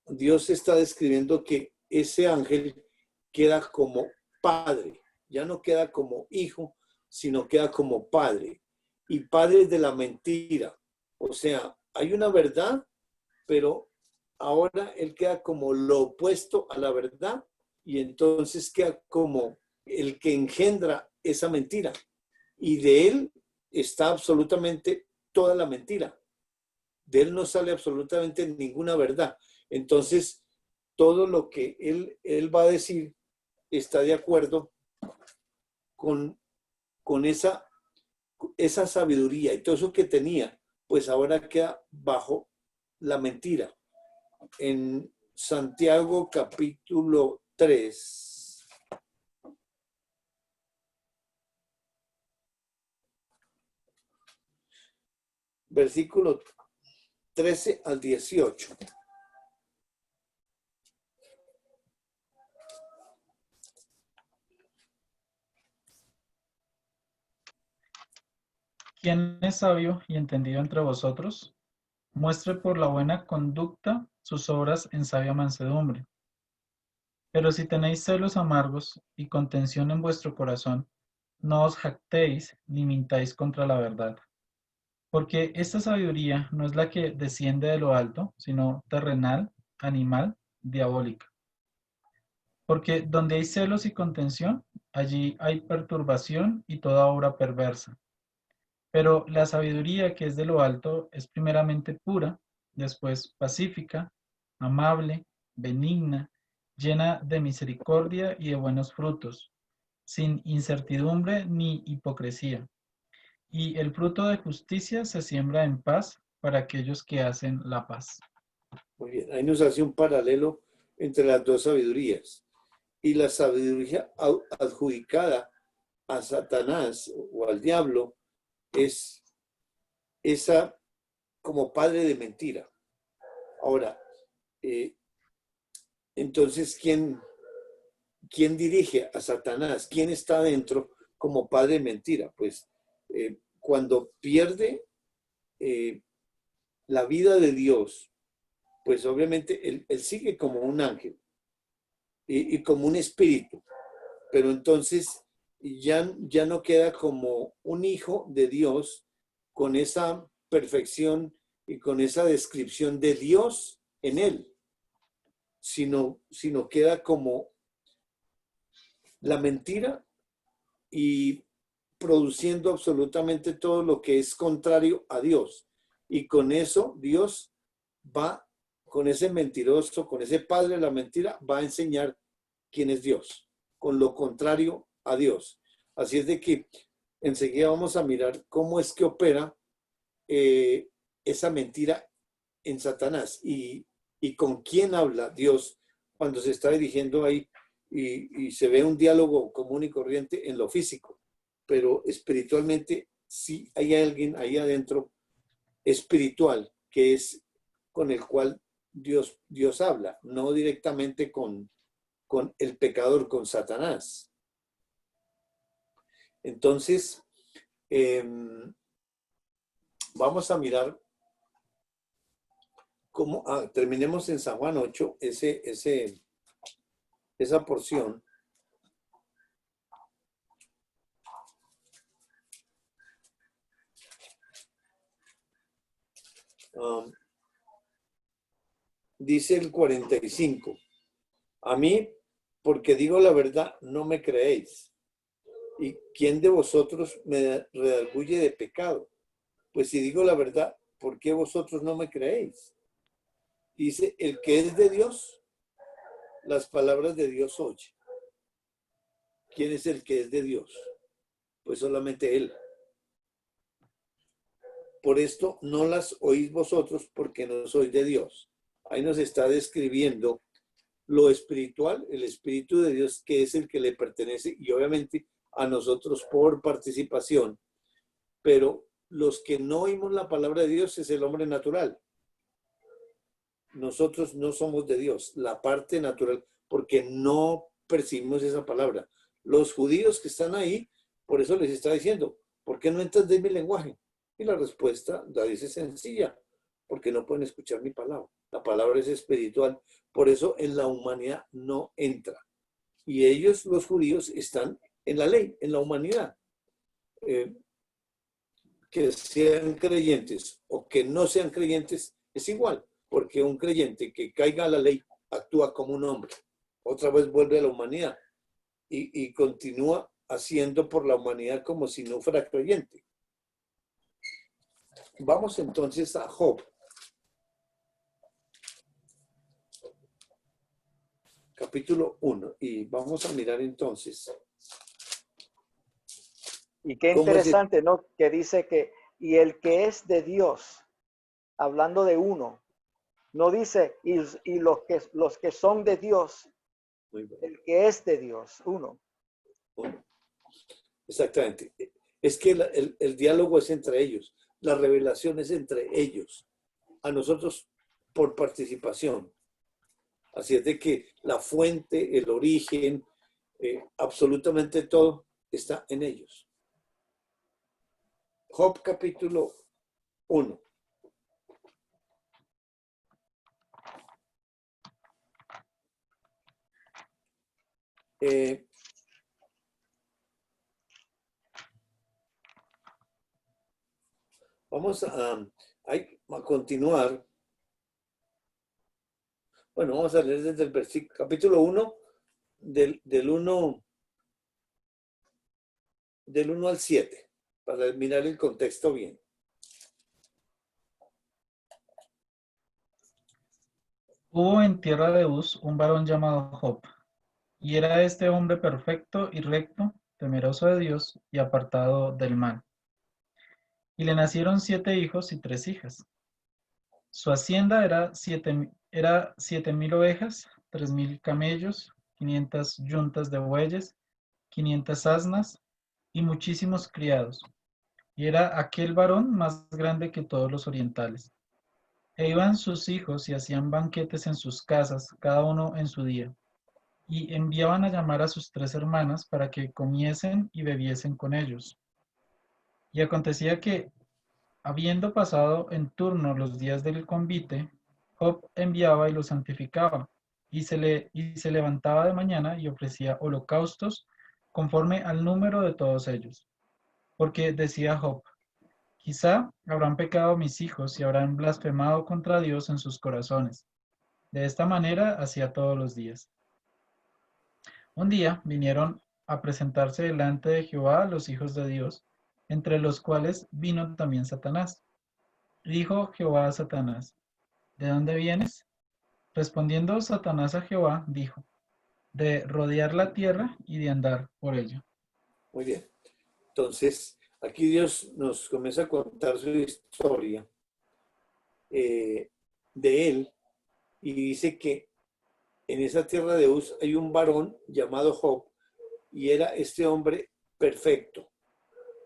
Speaker 1: Dios está describiendo que ese ángel queda como padre, ya no queda como hijo, sino queda como padre. y padre de la mentira. O sea, hay una verdad, pero ahora él queda como lo opuesto a la verdad y entonces queda como el que engendra esa mentira. Y de él está absolutamente toda la mentira. De él no sale absolutamente ninguna verdad. Entonces, todo lo que él va a decir está de acuerdo con esa sabiduría y todo eso que tenía, pues ahora queda bajo la mentira. En Santiago capítulo 3, versículo 13 al 18.
Speaker 4: ¿Quién es sabio y entendido entre vosotros? Muestre por la buena conducta sus obras en sabia mansedumbre. Pero si tenéis celos amargos y contención en vuestro corazón, no os jactéis ni mintáis contra la verdad. Porque esta sabiduría no es la que desciende de lo alto, sino terrenal, animal, diabólica. Porque donde hay celos y contención, allí hay perturbación y toda obra perversa. Pero la sabiduría que es de lo alto es primeramente pura, después pacífica, amable, benigna, llena de misericordia y de buenos frutos, sin incertidumbre ni hipocresía. Y el fruto de justicia se siembra en paz para aquellos que hacen la paz.
Speaker 1: Muy bien, ahí nos hace un paralelo entre las dos sabidurías. Y la sabiduría adjudicada a Satanás o al diablo es esa como padre de mentira. Ahora, entonces, ¿quién dirige a Satanás? ¿Quién está dentro como padre de mentira? Pues cuando pierde la vida de Dios, pues obviamente él sigue como un ángel y como un espíritu, pero entonces ya no queda como un hijo de Dios con esa perfección y con esa descripción de Dios en él, sino queda como la mentira y produciendo absolutamente todo lo que es contrario a Dios. Y con eso Dios va, con ese mentiroso, con ese padre de la mentira, va a enseñar quién es Dios, con lo contrario a Dios. Así es de que enseguida vamos a mirar cómo es que opera esa mentira en Satanás y con quién habla Dios cuando se está dirigiendo ahí y se ve un diálogo común y corriente en lo físico, pero espiritualmente sí hay alguien ahí adentro espiritual que es con el cual Dios habla, no directamente con el pecador, con Satanás. Entonces, vamos a mirar cómo, terminemos en San Juan 8, esa porción. Dice el 45, a mí, porque digo la verdad, no me creéis. ¿Y quién de vosotros me redarguye de pecado? Pues si digo la verdad, ¿por qué vosotros no me creéis? Dice, el que es de Dios, las palabras de Dios oye. ¿Quién es el que es de Dios? Pues solamente Él. Por esto no las oís vosotros porque no sois de Dios. Ahí nos está describiendo lo espiritual, el Espíritu de Dios, que es el que le pertenece y obviamente a nosotros por participación. Pero los que no oímos la palabra de Dios es el hombre natural. Nosotros no somos de Dios, la parte natural, porque no percibimos esa palabra. Los judíos que están ahí, por eso les está diciendo, ¿por qué no entendéis mi lenguaje? Y la respuesta la dice sencilla, porque no pueden escuchar mi palabra. La palabra es espiritual, por eso en la humanidad no entra. Y ellos, los judíos, están en la ley, en la humanidad. que sean creyentes o que no sean creyentes, es igual, porque un creyente que caiga a la ley actúa como un hombre, otra vez vuelve a la humanidad y continúa haciendo por la humanidad como si no fuera creyente. Vamos entonces a Job. Capítulo 1, y vamos a mirar entonces.
Speaker 3: Y qué
Speaker 1: ¿Cómo es
Speaker 3: interesante, ¿no? Que dice que, y el que es de Dios, hablando de uno, no dice, y los que son de Dios,
Speaker 1: Muy bueno.
Speaker 3: el que es de Dios, uno.
Speaker 1: Uno. Exactamente. Es que el diálogo es entre ellos, la revelación es entre ellos, a nosotros por participación. Así es de que la fuente, el origen, absolutamente todo está en ellos. Job capítulo 1. Vamos a continuar. Bueno, vamos a leer desde el versículo, capítulo 1, del 1 al 7, para mirar el contexto bien.
Speaker 4: Hubo en tierra de Uz un varón llamado Job, y era este hombre perfecto y recto, temeroso de Dios y apartado del mal. Y le nacieron 7 hijos y 3 hijas. Su hacienda era 7.000 ovejas, 3.000 camellos, 500 yuntas de bueyes, 500 asnas y muchísimos criados. Y era aquel varón más grande que todos los orientales. E iban sus hijos y hacían banquetes en sus casas, cada uno en su día. Y enviaban a llamar a sus 3 hermanas para que comiesen y bebiesen con ellos. Y acontecía que, habiendo pasado en turno los días del convite, Job enviaba y los santificaba, y se levantaba de mañana y ofrecía holocaustos conforme al número de todos ellos. Porque decía Job, quizá habrán pecado mis hijos y habrán blasfemado contra Dios en sus corazones. De esta manera hacía todos los días. Un día vinieron a presentarse delante de Jehová los hijos de Dios, entre los cuales vino también Satanás. Y dijo Jehová a Satanás, ¿de dónde vienes? Respondiendo Satanás a Jehová, dijo, de rodear la tierra y de andar por ella.
Speaker 1: Muy bien. Entonces, aquí Dios nos comienza a contar su historia de él y dice que en esa tierra de Uz hay un varón llamado Job y era este hombre perfecto,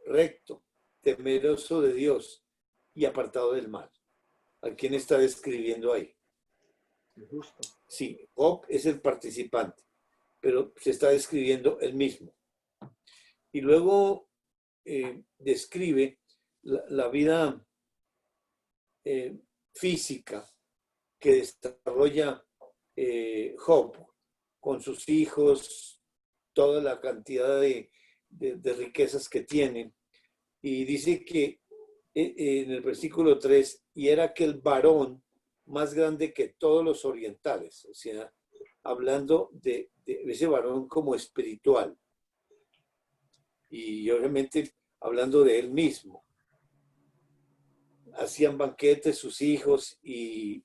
Speaker 1: recto, temeroso de Dios y apartado del mal. ¿A quién está describiendo ahí?
Speaker 3: Justo.
Speaker 1: Sí, Job es el participante, pero se está describiendo él mismo. Y luego describe la vida física que desarrolla Job con sus hijos, toda la cantidad de riquezas que tiene. Y dice que en el versículo 3, y era aquel varón más grande que todos los orientales, o sea, hablando de ese varón como espiritual. Y obviamente hablando de él mismo. Hacían banquetes sus hijos y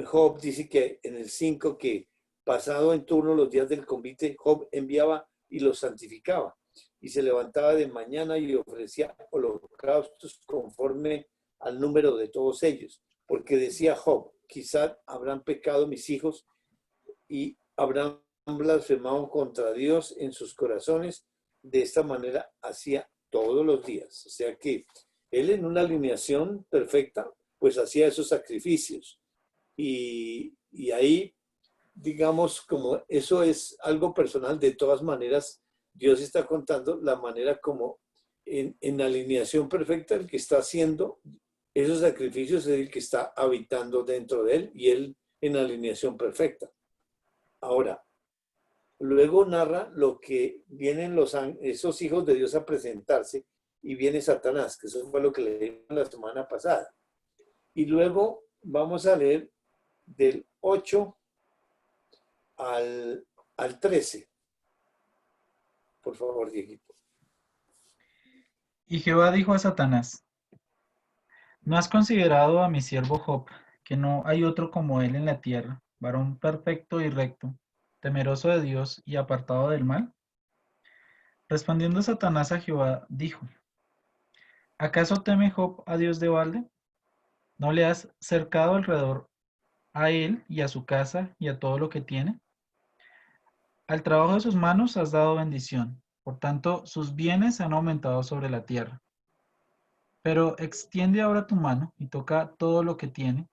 Speaker 1: Job dice que en el 5 que pasado en turno los días del convite, Job enviaba y los santificaba y se levantaba de mañana y ofrecía holocaustos conforme al número de todos ellos, porque decía Job, quizá habrán pecado mis hijos y habrán blasfemado contra Dios en sus corazones. De esta manera hacía todos los días. O sea que él en una alineación perfecta, pues hacía esos sacrificios. Y ahí, digamos, como eso es algo personal, de todas maneras, Dios está contando la manera como en alineación perfecta el que está haciendo esos sacrificios es el que está habitando dentro de él y él en alineación perfecta. Ahora, luego narra lo que vienen esos hijos de Dios a presentarse y viene Satanás, que eso fue lo que leímos la semana pasada. Y luego vamos a leer del 8 al 13. Por favor, Dieguito.
Speaker 4: Y Jehová dijo a Satanás: ¿No has considerado a mi siervo Job, que no hay otro como él en la tierra, varón perfecto y recto, temeroso de Dios y apartado del mal? Respondiendo Satanás a Jehová, dijo: ¿Acaso teme Job a Dios de balde? ¿No le has cercado alrededor a él y a su casa y a todo lo que tiene? Al trabajo de sus manos has dado bendición, por tanto sus bienes han aumentado sobre la tierra. Pero extiende ahora tu mano y toca todo lo que tiene,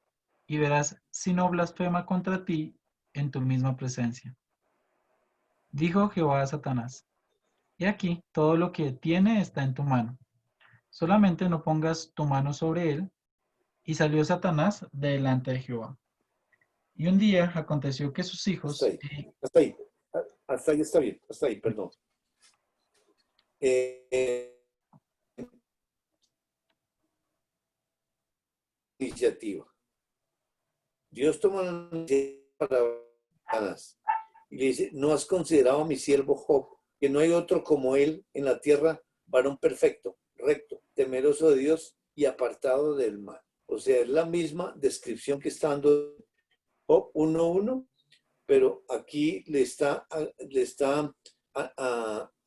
Speaker 4: y verás si no blasfema contra ti en tu misma presencia. Dijo Jehová a Satanás: He aquí, todo lo que tiene está en tu mano. Solamente no pongas tu mano sobre él. Y salió Satanás de delante de Jehová. Y un día aconteció que sus
Speaker 1: Hasta
Speaker 4: hijos...
Speaker 1: ahí, hasta ahí. Hasta ahí está bien, hasta ahí, perdón. Iniciativa. Dios toma la iniciativa para Satanás y le dice: ¿no has considerado a mi siervo Job, que no hay otro como él en la tierra, varón perfecto, recto, temeroso de Dios y apartado del mal? O sea, es la misma descripción que está dando Job 1:1, pero aquí le está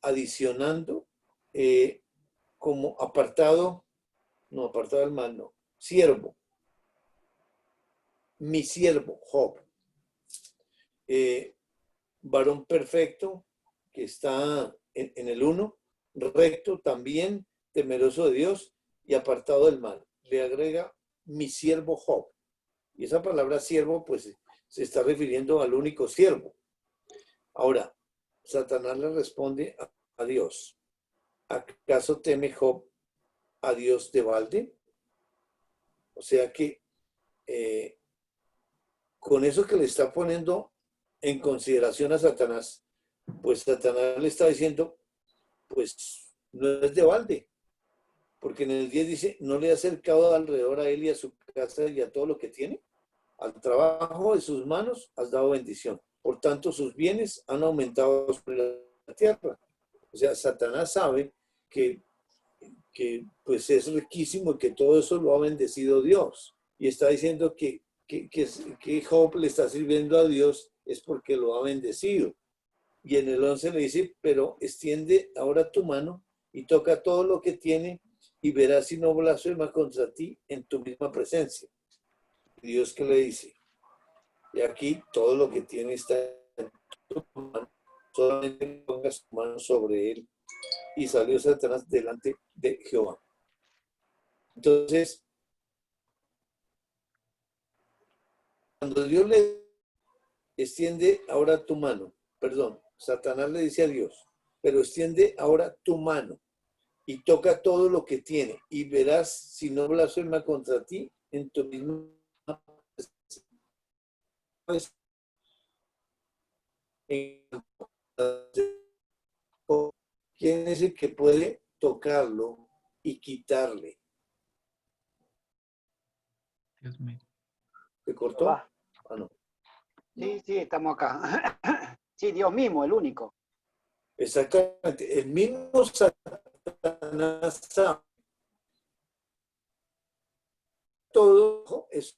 Speaker 1: adicionando como apartado del mal, no, siervo, mi siervo Job, varón perfecto, que está en el 1, recto también, temeroso de Dios y apartado del mal. Le agrega mi siervo Job. Y esa palabra siervo, pues, se está refiriendo al único siervo. Ahora, Satanás le responde a Dios: ¿acaso teme Job a Dios de balde? O sea que con eso que le está poniendo en consideración a Satanás, pues Satanás le está diciendo, pues no es de balde, porque en el 10 dice: no le ha acercado alrededor a él y a su casa y a todo lo que tiene. Al trabajo de sus manos has dado bendición. Por tanto, sus bienes han aumentado sobre la tierra. O sea, Satanás sabe que pues es riquísimo y que todo eso lo ha bendecido Dios. Y está diciendo que Job le está sirviendo a Dios es porque lo ha bendecido. Y en el 11 le dice: pero extiende ahora tu mano y toca todo lo que tiene y verás si no blasfema contra ti en tu misma presencia. Dios, ¿qué le dice? Y aquí todo lo que tiene está en tu mano, solamente pongas tu mano sobre él. Y salió Satanás delante de Jehová. Entonces, cuando Dios le extiende ahora tu mano, perdón, Satanás le dice a Dios: pero extiende ahora tu mano y toca todo lo que tiene y verás si no blasfema contra ti en tu misma presencia. ¿Quién es el que puede tocarlo y quitarle?
Speaker 4: Dios mío.
Speaker 1: ¿Se cortó? Ah, no.
Speaker 2: Sí, sí, estamos acá. Sí, Dios mismo, el único.
Speaker 1: Exactamente. El mismo Satanás sabe todo es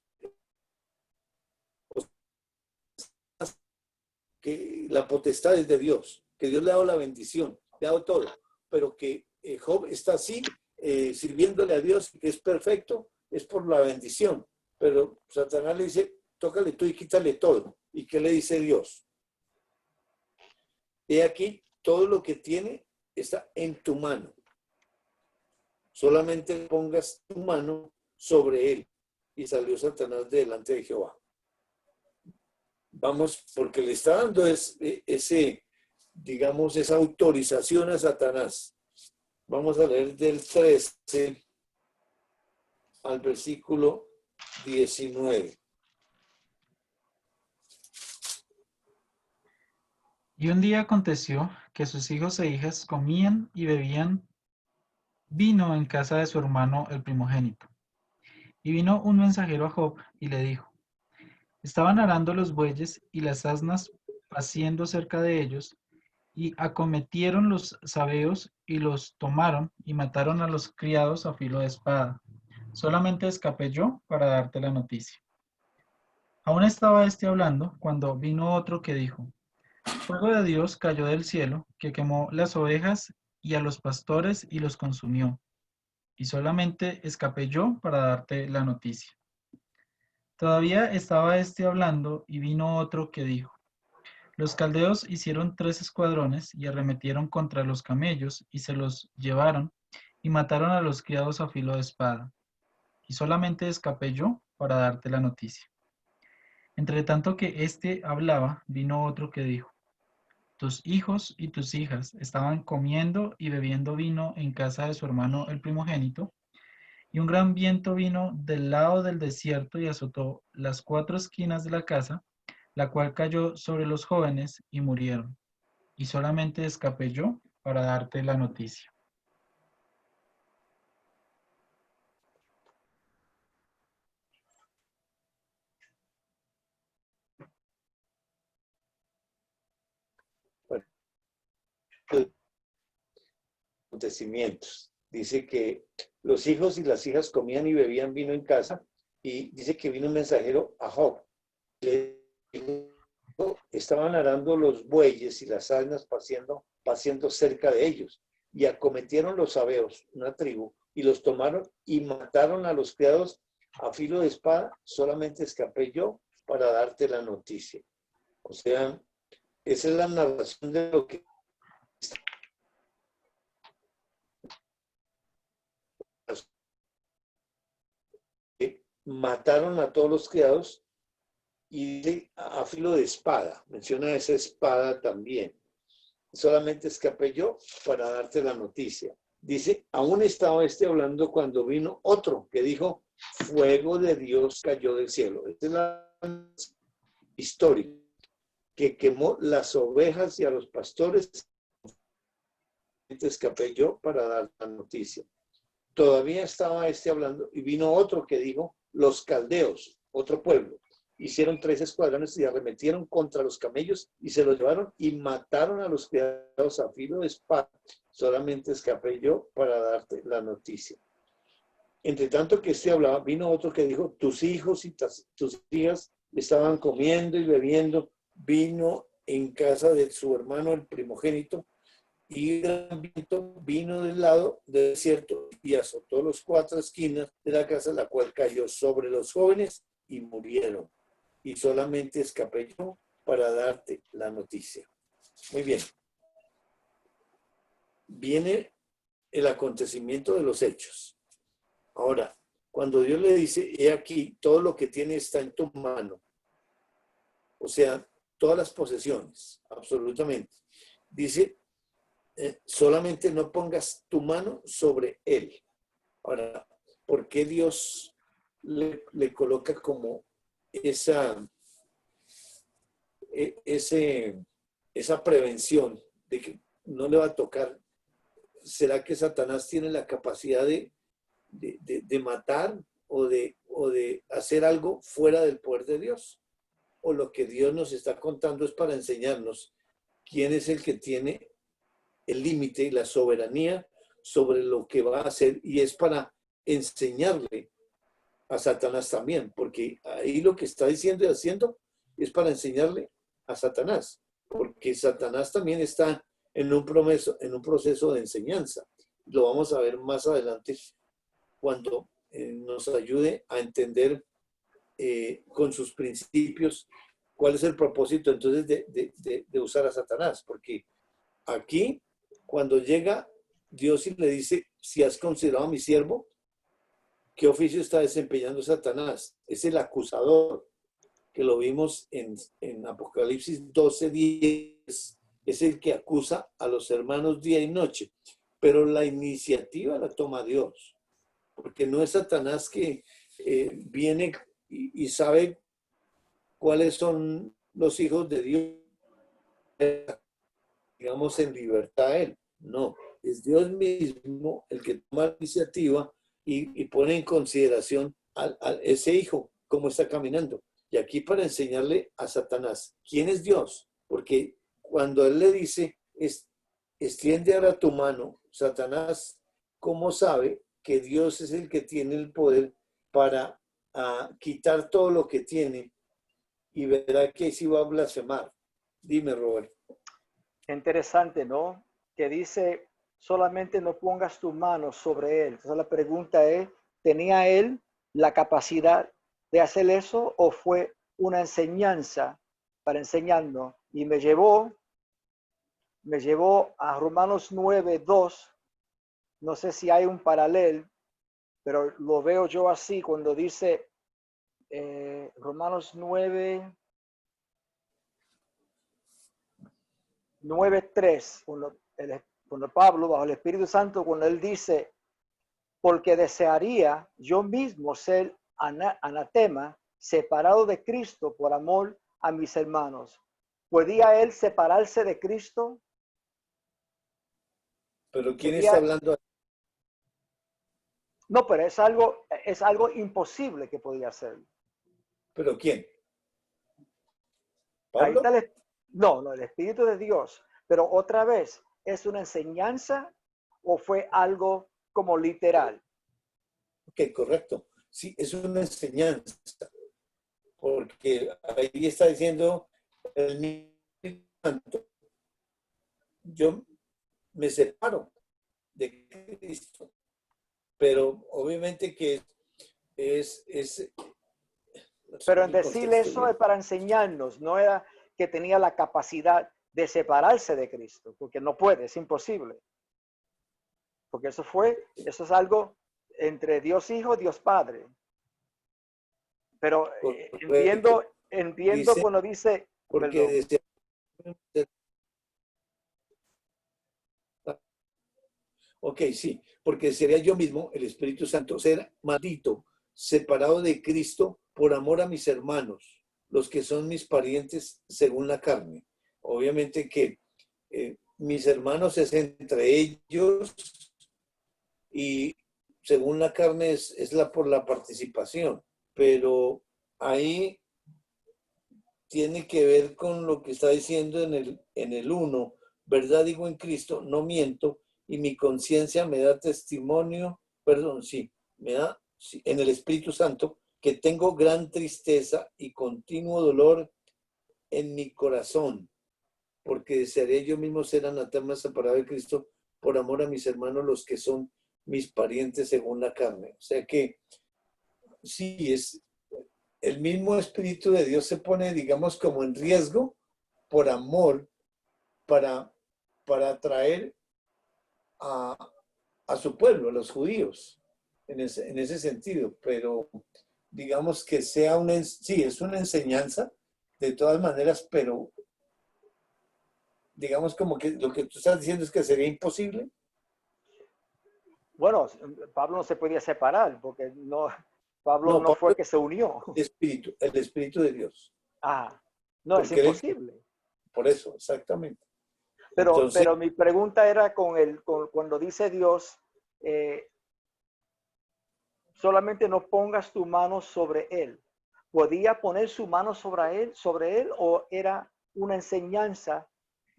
Speaker 1: que la potestad es de Dios, que Dios le ha dado la bendición, le ha dado todo, pero que Job está así sirviéndole a Dios, que es perfecto, es por la bendición. Pero Satanás le dice: tócale tú y quítale todo. ¿Y qué le dice Dios? He aquí, todo lo que tiene está en tu mano. Solamente pongas tu mano sobre él. Y salió Satanás delante de Jehová. Vamos, porque le está dando digamos, esa autorización a Satanás. Vamos a leer del 13 al versículo 19.
Speaker 4: Y un día aconteció que sus hijos e hijas comían y bebían vino en casa de su hermano el primogénito. Y vino un mensajero a Job y le dijo: estaban arando los bueyes y las asnas paciendo cerca de ellos, y acometieron los sabeos y los tomaron y mataron a los criados a filo de espada. Solamente escapé yo para darte la noticia. Aún estaba este hablando cuando vino otro que dijo: fuego de Dios cayó del cielo, que quemó las ovejas y a los pastores y los consumió. Y solamente escapé yo para darte la noticia. Todavía estaba este hablando y vino otro que dijo: los caldeos hicieron 3 escuadrones y arremetieron contra los camellos y se los llevaron y mataron a los criados a filo de espada. Y solamente escapé yo para darte la noticia. Entre tanto que éste hablaba, vino otro que dijo: tus hijos y tus hijas estaban comiendo y bebiendo vino en casa de su hermano el primogénito, y un gran viento vino del lado del desierto y azotó las 4 esquinas de la casa, la cual cayó sobre los jóvenes y murieron. Y solamente escapé yo para darte la noticia.
Speaker 1: Bueno, acontecimientos. Dice que los hijos y las hijas comían y bebían vino en casa, y dice que vino un mensajero a Job. Le dijo, estaban arando los bueyes y las asnas paciendo cerca de ellos, y acometieron los sabeos, una tribu, y los tomaron y mataron a los criados a filo de espada. Solamente escapé yo para darte la noticia. O sea, esa es la narración de lo que mataron a todos los criados, y a filo de espada. Menciona esa espada también. Solamente escapé yo para darte la noticia. Dice, aún estaba este hablando cuando vino otro que dijo, fuego de Dios cayó del cielo. Esta es la historia, que quemó las ovejas y a los pastores. Escapé yo para dar la noticia. Todavía estaba este hablando y vino otro que dijo, los caldeos, otro pueblo, hicieron 3 escuadrones y arremetieron contra los camellos y se los llevaron y mataron a los criados a filo de espada. Solamente escapé yo para darte la noticia. Entre tanto que este hablaba, vino otro que dijo, tus hijos y tus hijas estaban comiendo y bebiendo vino en casa de su hermano el primogénito, y gran viento vino del lado del desierto y azotó las 4 esquinas de la casa, la cual cayó sobre los jóvenes y murieron. Y solamente escapé yo para darte la noticia. Muy bien. Viene el acontecimiento de los hechos. Ahora, cuando Dios le dice, he aquí, todo lo que tiene está en tu mano. O sea, todas las posesiones, absolutamente. Dice, solamente no pongas tu mano sobre él. Ahora, ¿por qué Dios le coloca como esa prevención de que no le va a tocar? ¿Será que Satanás tiene la capacidad de matar o de hacer algo fuera del poder de Dios? ¿O lo que Dios nos está contando es para enseñarnos quién es el que tiene el límite y la soberanía sobre lo que va a hacer, y es para enseñarle a Satanás también, porque ahí lo que está diciendo y haciendo es para enseñarle a Satanás, porque Satanás también está en un proceso de enseñanza. Lo vamos a ver más adelante cuando nos ayude a entender con sus principios cuál es el propósito entonces de usar a Satanás, porque aquí cuando llega Dios y le dice, si has considerado a mi siervo, ¿qué oficio está desempeñando Satanás? Es el acusador, que lo vimos en Apocalipsis 12:10. Es el que acusa a los hermanos día y noche. Pero la iniciativa la toma Dios, porque no es Satanás que viene y sabe cuáles son los hijos de Dios. digamos, en libertad a él. No, es Dios mismo el que toma la iniciativa y pone en consideración a ese hijo, cómo está caminando. Y aquí para enseñarle a Satanás quién es Dios, porque cuando él le dice, extiende ahora tu mano, Satanás, ¿cómo sabe que Dios es el que tiene el poder para quitar todo lo que tiene? Y verá que sí va a blasfemar. Dime, Robert.
Speaker 3: Interesante, ¿no? Que dice, solamente no pongas tu mano sobre él. Entonces la pregunta es, ¿tenía él la capacidad de hacer eso o fue una enseñanza para enseñarnos? Y me llevó a Romanos 9:2. No sé si hay un paralelo, pero lo veo yo así cuando dice Romanos 9:3, cuando Pablo, bajo el Espíritu Santo, cuando él dice, porque desearía yo mismo ser anatema, separado de Cristo por amor a mis hermanos. ¿Podía él separarse de Cristo?
Speaker 1: ¿Pero quién está hablando?
Speaker 3: No, pero es algo imposible que podía hacer.
Speaker 1: ¿Pero quién?
Speaker 3: Ahí
Speaker 1: ¿Pablo?
Speaker 3: está no, el Espíritu de Dios. Pero otra vez, ¿es una enseñanza o fue algo como literal?
Speaker 1: Ok, correcto. Sí, es una enseñanza. Porque ahí está diciendo el Espíritu Santo, yo me separo de Cristo. Pero obviamente que es
Speaker 3: pero en decir eso es para enseñarnos, no era que tenía la capacidad de separarse de Cristo, porque no puede, es imposible. Porque eso es algo entre Dios Hijo y Dios Padre. Pero entiendo
Speaker 1: dice,
Speaker 3: cuando dice,
Speaker 1: porque desde, ok, sí, porque sería yo mismo, el Espíritu Santo, ser maldito, separado de Cristo por amor a mis hermanos, los que son mis parientes según la carne. Obviamente que mis hermanos es entre ellos y según la carne es por la participación, pero ahí tiene que ver con lo que está diciendo en el 1, verdad digo en Cristo, no miento, y mi conciencia me da testimonio, me da en el Espíritu Santo, que tengo gran tristeza y continuo dolor en mi corazón, porque desearé yo mismo ser anatema separado de Cristo por amor a mis hermanos, los que son mis parientes según la carne. O sea que sí, es el mismo Espíritu de Dios se pone, digamos, como en riesgo por amor para atraer a su pueblo, a los judíos, en ese sentido. Pero digamos que sea sí, es una enseñanza de todas maneras, pero digamos como que lo que tú estás diciendo es que sería imposible.
Speaker 3: bueno, Pablo no se podía separar porque Pablo no fue que se unió.
Speaker 1: El Espíritu de Dios.
Speaker 3: No, es imposible.
Speaker 1: Por eso, exactamente.
Speaker 3: Pero mi pregunta era cuando dice Dios, solamente no pongas tu mano sobre él. ¿Podía poner su mano sobre él o era una enseñanza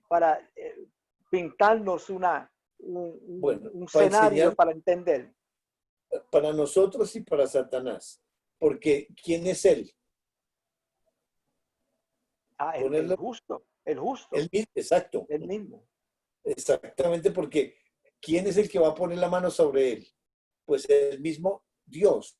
Speaker 3: para pintarnos un escenario para entender?
Speaker 1: Para nosotros y para Satanás. Porque ¿quién es él?
Speaker 3: El justo.
Speaker 1: Exacto.
Speaker 3: El mismo.
Speaker 1: Exactamente, porque ¿quién es el que va a poner la mano sobre él? Pues el mismo Dios,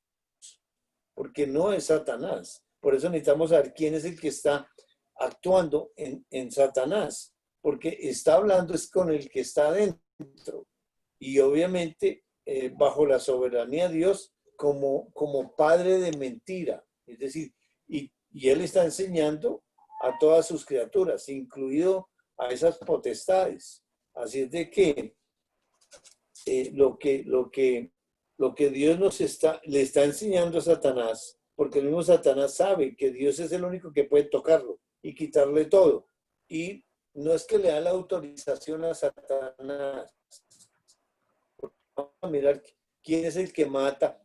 Speaker 1: porque no es Satanás. Por eso necesitamos saber quién es el que está actuando en Satanás, porque está hablando es con el que está dentro. Y obviamente bajo la soberanía de Dios como padre de mentira. Es decir, y él está enseñando a todas sus criaturas, incluido a esas potestades. Así es de que lo que Dios le está enseñando a Satanás, porque el mismo Satanás sabe que Dios es el único que puede tocarlo y quitarle todo. Y no es que le da la autorización a Satanás. Vamos a mirar quién es el que mata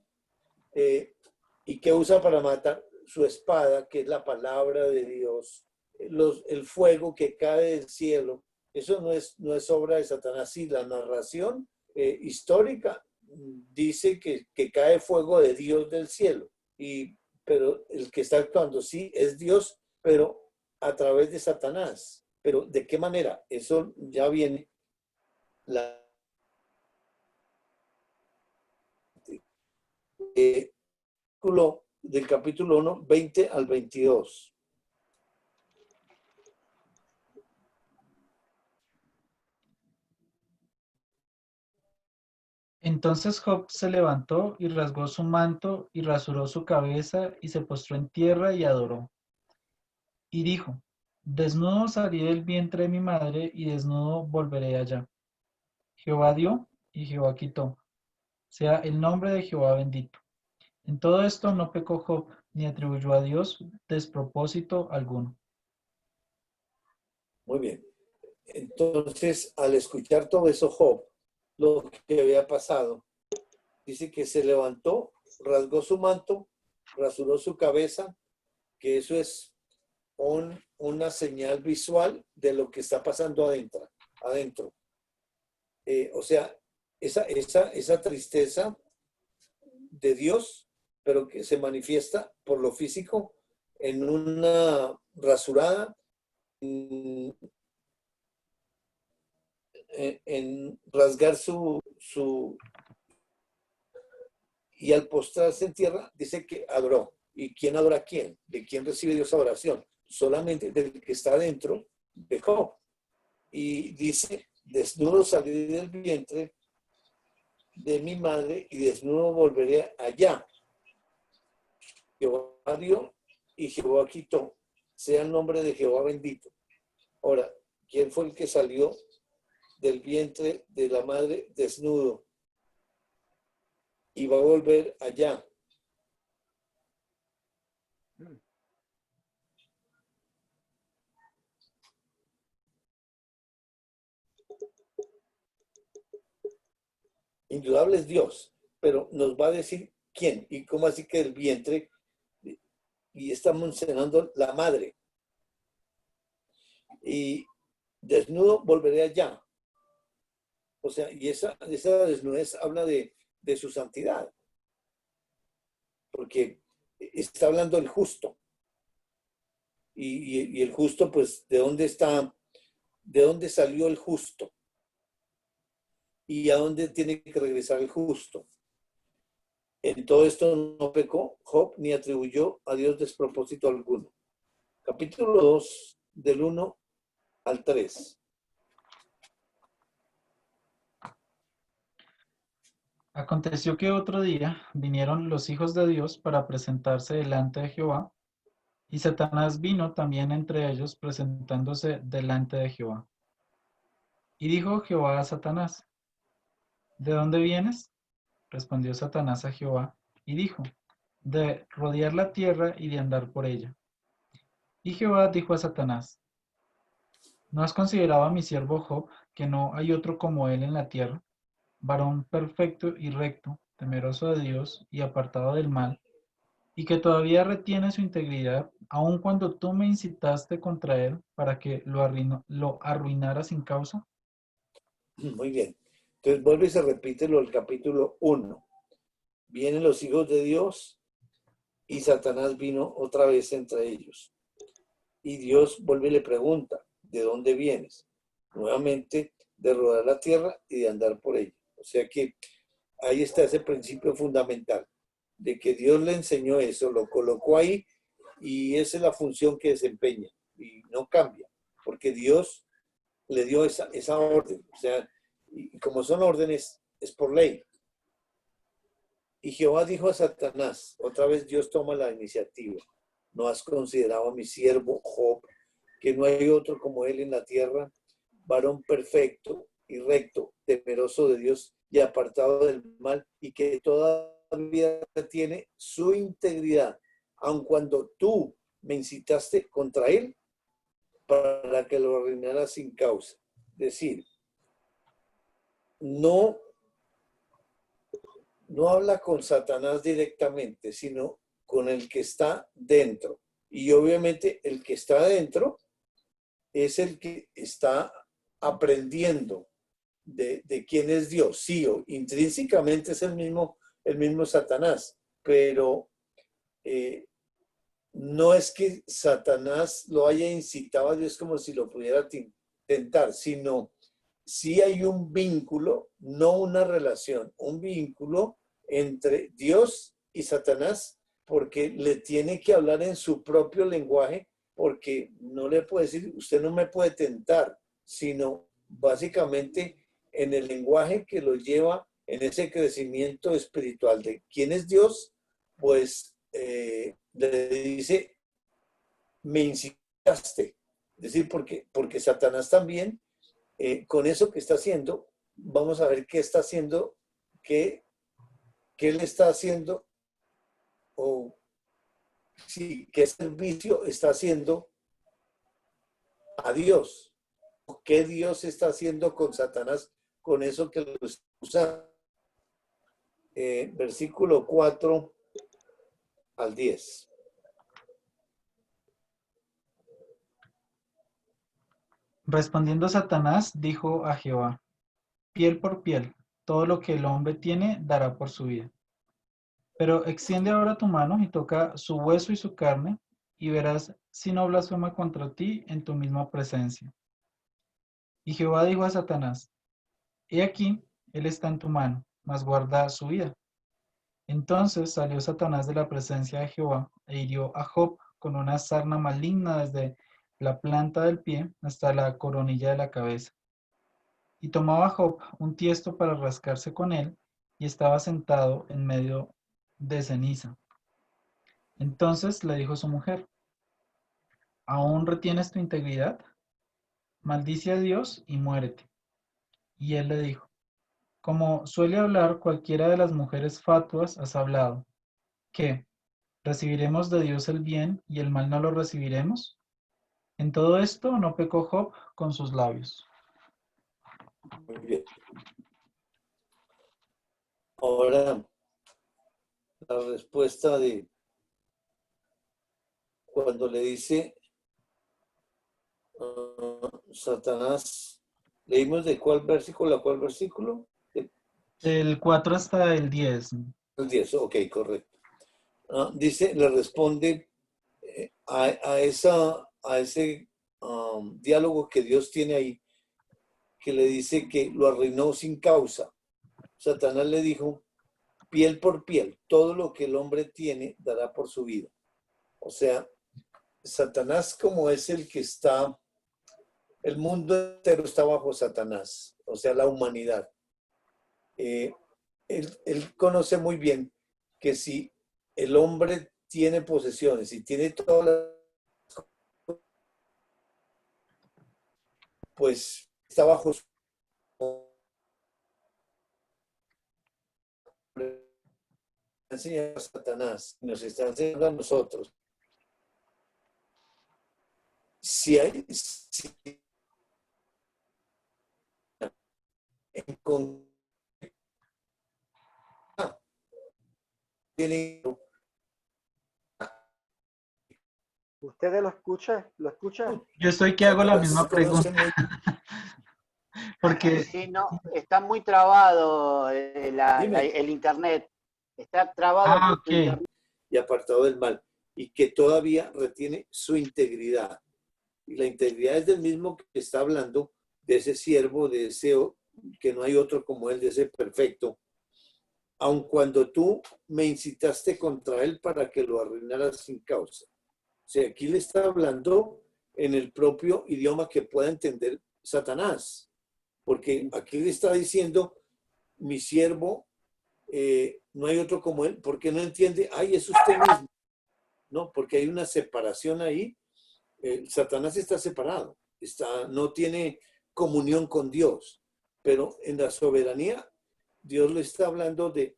Speaker 1: y qué usa para matar. Su espada, que es la palabra de Dios, el fuego que cae del cielo. Eso no es obra de Satanás. Sí, la narración histórica dice que cae fuego de Dios del cielo, pero el que está actuando sí es Dios, pero a través de Satanás. Pero ¿de qué manera? Eso ya viene del capítulo 1, 20 al 22.
Speaker 4: Entonces Job se levantó y rasgó su manto y rasuró su cabeza y se postró en tierra y adoró. Y dijo, desnudo salí del vientre de mi madre y desnudo volveré allá. Jehová dio y Jehová quitó. Sea el nombre de Jehová bendito. En todo esto no pecó Job ni atribuyó a Dios despropósito alguno.
Speaker 1: Muy bien. Entonces, al escuchar todo eso, Job, lo que había pasado, dice que se levantó, rasgó su manto, rasuró su cabeza, que eso es una señal visual de lo que está pasando adentro. O sea, esa tristeza de Dios, pero que se manifiesta por lo físico en una rasurada, en rasgar y al postrarse en tierra, dice que adoró. ¿Y quién adora a quién? ¿De quién recibe Dios adoración? Solamente del que está dentro de Job. Y dice, desnudo salí del vientre de mi madre y desnudo volveré allá. Jehová dio y Jehová quitó. Sea el nombre de Jehová bendito. Ahora, ¿quién fue el que salió del vientre de la madre desnudo y va a volver allá? Indudable es Dios, pero nos va a decir quién y cómo así que el vientre, y estamos mencionando la madre. Y desnudo volveré allá. O sea, y esa desnudez habla de su santidad, porque está hablando el justo. Y el justo, pues, ¿de dónde está? ¿De dónde salió el justo? ¿Y a dónde tiene que regresar el justo? En todo esto no pecó Job ni atribuyó a Dios despropósito alguno. Capítulo 2, del 1 al 3.
Speaker 4: Aconteció que otro día vinieron los hijos de Dios para presentarse delante de Jehová, y Satanás vino también entre ellos presentándose delante de Jehová. Y dijo Jehová a Satanás, ¿de dónde vienes? Respondió Satanás a Jehová, y dijo, de rodear la tierra y de andar por ella. Y Jehová dijo a Satanás, ¿no has considerado a mi siervo Job, que no hay otro como él en la tierra, varón perfecto y recto, temeroso de Dios y apartado del mal, y que todavía retiene su integridad, aun cuando tú me incitaste contra él para que lo arruinara sin causa?
Speaker 1: Muy bien. Entonces vuelve y se repite lo del capítulo 1. Vienen los hijos de Dios y Satanás vino otra vez entre ellos. Y Dios vuelve y le pregunta, ¿de dónde vienes? Nuevamente, de rodar la tierra y de andar por ella. O sea que ahí está ese principio fundamental, de que Dios le enseñó eso, lo colocó ahí y esa es la función que desempeña y no cambia, porque Dios le dio esa orden. O sea, y como son órdenes, es por ley. Y Jehová dijo a Satanás, otra vez Dios toma la iniciativa, ¿no has considerado a mi siervo Job, que no hay otro como él en la tierra, varón perfecto y recto, temeroso de Dios y apartado del mal, y que todavía tiene su integridad, aun cuando tú me incitaste contra él? para que lo arruinara sin causa. Es decir, no habla con Satanás directamente, sino con el que está dentro. Y obviamente el que está dentro es el que está aprendiendo de quién es Dios. Sí, intrínsecamente es el mismo Satanás, pero no es que Satanás lo haya incitado a Dios como si lo pudiera tentar, sino sí hay un vínculo, no una relación, un vínculo entre Dios y Satanás, porque le tiene que hablar en su propio lenguaje, porque no le puede decir, usted no me puede tentar, sino básicamente en el lenguaje que lo lleva en ese crecimiento espiritual de quién es Dios, pues le dice, me incitaste. Es decir, porque Satanás también, con eso que está haciendo, vamos a ver qué está haciendo, qué le está haciendo, o sí, qué servicio está haciendo a Dios. ¿Qué Dios está haciendo con Satanás con eso que lo usa? Versículo 4 al 10.
Speaker 4: Respondiendo Satanás, dijo a Jehová: piel por piel, todo lo que el hombre tiene dará por su vida. Pero extiende ahora tu mano y toca su hueso y su carne, y verás si no blasfema contra ti en tu misma presencia. Y Jehová dijo a Satanás: he aquí, él está en tu mano, mas guarda su vida. Entonces salió Satanás de la presencia de Jehová e hirió a Job con una sarna maligna desde la planta del pie hasta la coronilla de la cabeza. Y tomaba Job un tiesto para rascarse con él, y estaba sentado en medio de ceniza. Entonces le dijo su mujer: ¿aún retienes tu integridad? Maldice a Dios y muérete. Y él le dijo: como suele hablar cualquiera de las mujeres fatuas, has hablado. ¿Qué? ¿Recibiremos de Dios el bien y el mal no lo recibiremos? En todo esto no pecó Job con sus labios.
Speaker 1: Muy bien. Ahora, la respuesta de cuando le dice Satanás, ¿leímos de cuál versículo a cuál versículo?
Speaker 4: Del 4 hasta el 10.
Speaker 1: El 10, ok, correcto. Dice, le responde a ese diálogo que Dios tiene ahí, que le dice que lo arruinó sin causa. Satanás le dijo, piel por piel, todo lo que el hombre tiene dará por su vida. O sea, Satanás, como es el que está, el mundo entero está bajo Satanás, o sea, la humanidad. Él conoce muy bien que si el hombre tiene posesiones y tiene todas las, pues está bajo su enseña a Satanás, nos está enseñando a nosotros. Si tiene
Speaker 3: ¿Ustedes lo escuchan? ¿Lo escuchan?
Speaker 4: Yo estoy que hago la misma pregunta, porque
Speaker 2: Sí, no, está muy trabado
Speaker 1: Dime.
Speaker 2: el internet. Está trabado tu
Speaker 4: ok,
Speaker 2: internet.
Speaker 1: y apartado del mal, y que todavía retiene su integridad. Y la integridad es del mismo que está hablando, de ese siervo, de ese que no hay otro como él, de ese perfecto. Aun cuando tú me incitaste contra él para que lo arruinaras sin causa. O sea, aquí le está hablando en el propio idioma que pueda entender Satanás. Porque aquí le está diciendo, mi siervo, no hay otro como él, porque no entiende, ay, es usted mismo. No, porque hay una separación ahí. Satanás está separado, no tiene comunión con Dios, pero en la soberanía Dios le está hablando de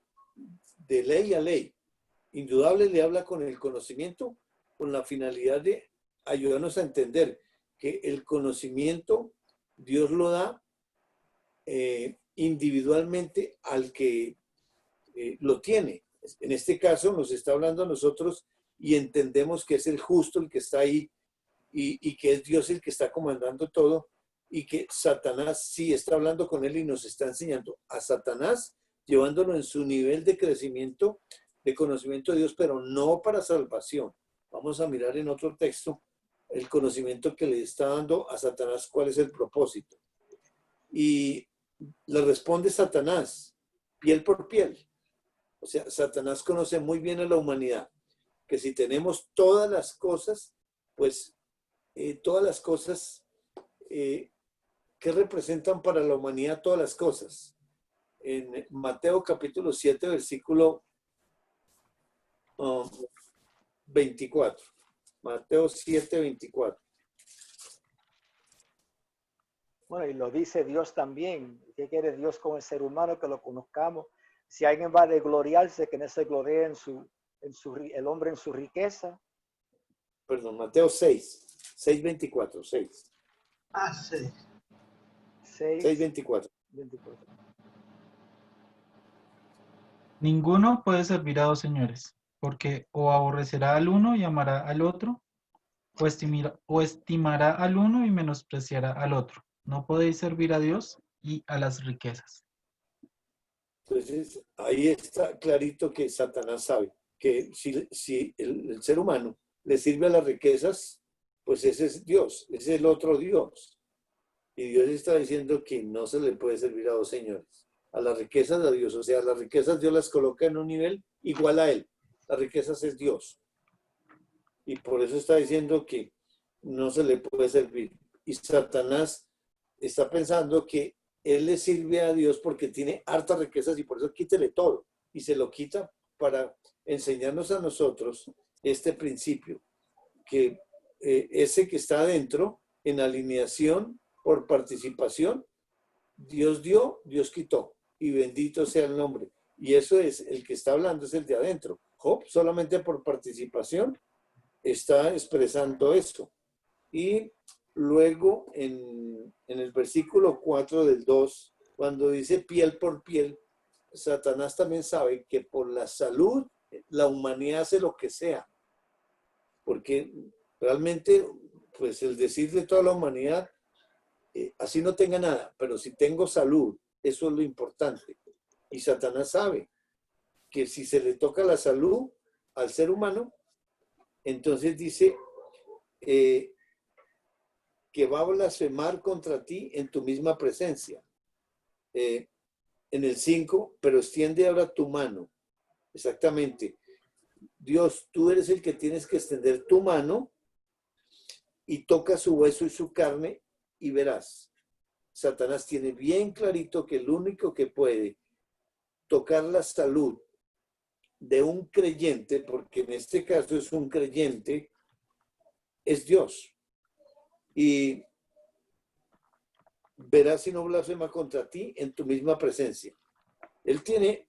Speaker 1: ley a ley. Indudable le habla con el conocimiento, con la finalidad de ayudarnos a entender que el conocimiento Dios lo da individualmente al que lo tiene. En este caso nos está hablando a nosotros y entendemos que es el justo el que está ahí y que es Dios el que está comandando todo y que Satanás sí está hablando con él y nos está enseñando a Satanás, llevándolo en su nivel de crecimiento, de conocimiento de Dios, pero no para salvación. Vamos a mirar en otro texto el conocimiento que le está dando a Satanás, cuál es el propósito. Y le responde Satanás, piel por piel. O sea, Satanás conoce muy bien a la humanidad, que si tenemos todas las cosas, pues todas las cosas que representan para la humanidad todas las cosas. En Mateo capítulo 7, versículo 24. Mateo 7, 24.
Speaker 3: Bueno, y lo dice Dios también. ¿Qué quiere Dios con el ser humano? Que lo conozcamos. Si alguien va a gloriarse, que no se gloríe el hombre en su riqueza.
Speaker 1: Perdón, Mateo 6, 6, 24, 6.
Speaker 5: Ah, sí.
Speaker 1: 6, 24.
Speaker 3: 24.
Speaker 4: Ninguno puede servir a dos señores, porque o aborrecerá al uno y amará al otro, o estimará al uno y menospreciará al otro. No podéis servir a Dios y a las riquezas.
Speaker 1: Entonces, ahí está clarito que Satanás sabe que si el ser humano le sirve a las riquezas, pues ese es Dios, ese es el otro Dios. Y Dios está diciendo que no se le puede servir a dos señores. A las riquezas de Dios, o sea, las riquezas Dios las coloca en un nivel igual a Él. Las riquezas es Dios. Y por eso está diciendo que no se le puede servir. Y Satanás está pensando que él le sirve a Dios porque tiene hartas riquezas y por eso quítele todo. Y se lo quita para enseñarnos a nosotros este principio, que ese que está adentro, en alineación por participación, Dios dio, Dios quitó. Y bendito sea el nombre. Y eso es, el que está hablando es el de adentro. Job solamente por participación está expresando eso. Y luego en el versículo 4 del 2, cuando dice piel por piel, Satanás también sabe que por la salud la humanidad hace lo que sea. Porque realmente, pues el decir de toda la humanidad, así no tenga nada, pero si tengo salud, eso es lo importante. Y Satanás sabe que si se le toca la salud al ser humano, entonces dice que va a blasfemar contra ti en tu misma presencia. En el 5, pero extiende ahora tu mano. Exactamente. Dios, tú eres el que tienes que extender tu mano y toca su hueso y su carne y verás. Satanás tiene bien clarito que el único que puede tocar la salud de un creyente, porque en este caso es un creyente, es Dios. Y verás si no blasfema contra ti en tu misma presencia. Él tiene,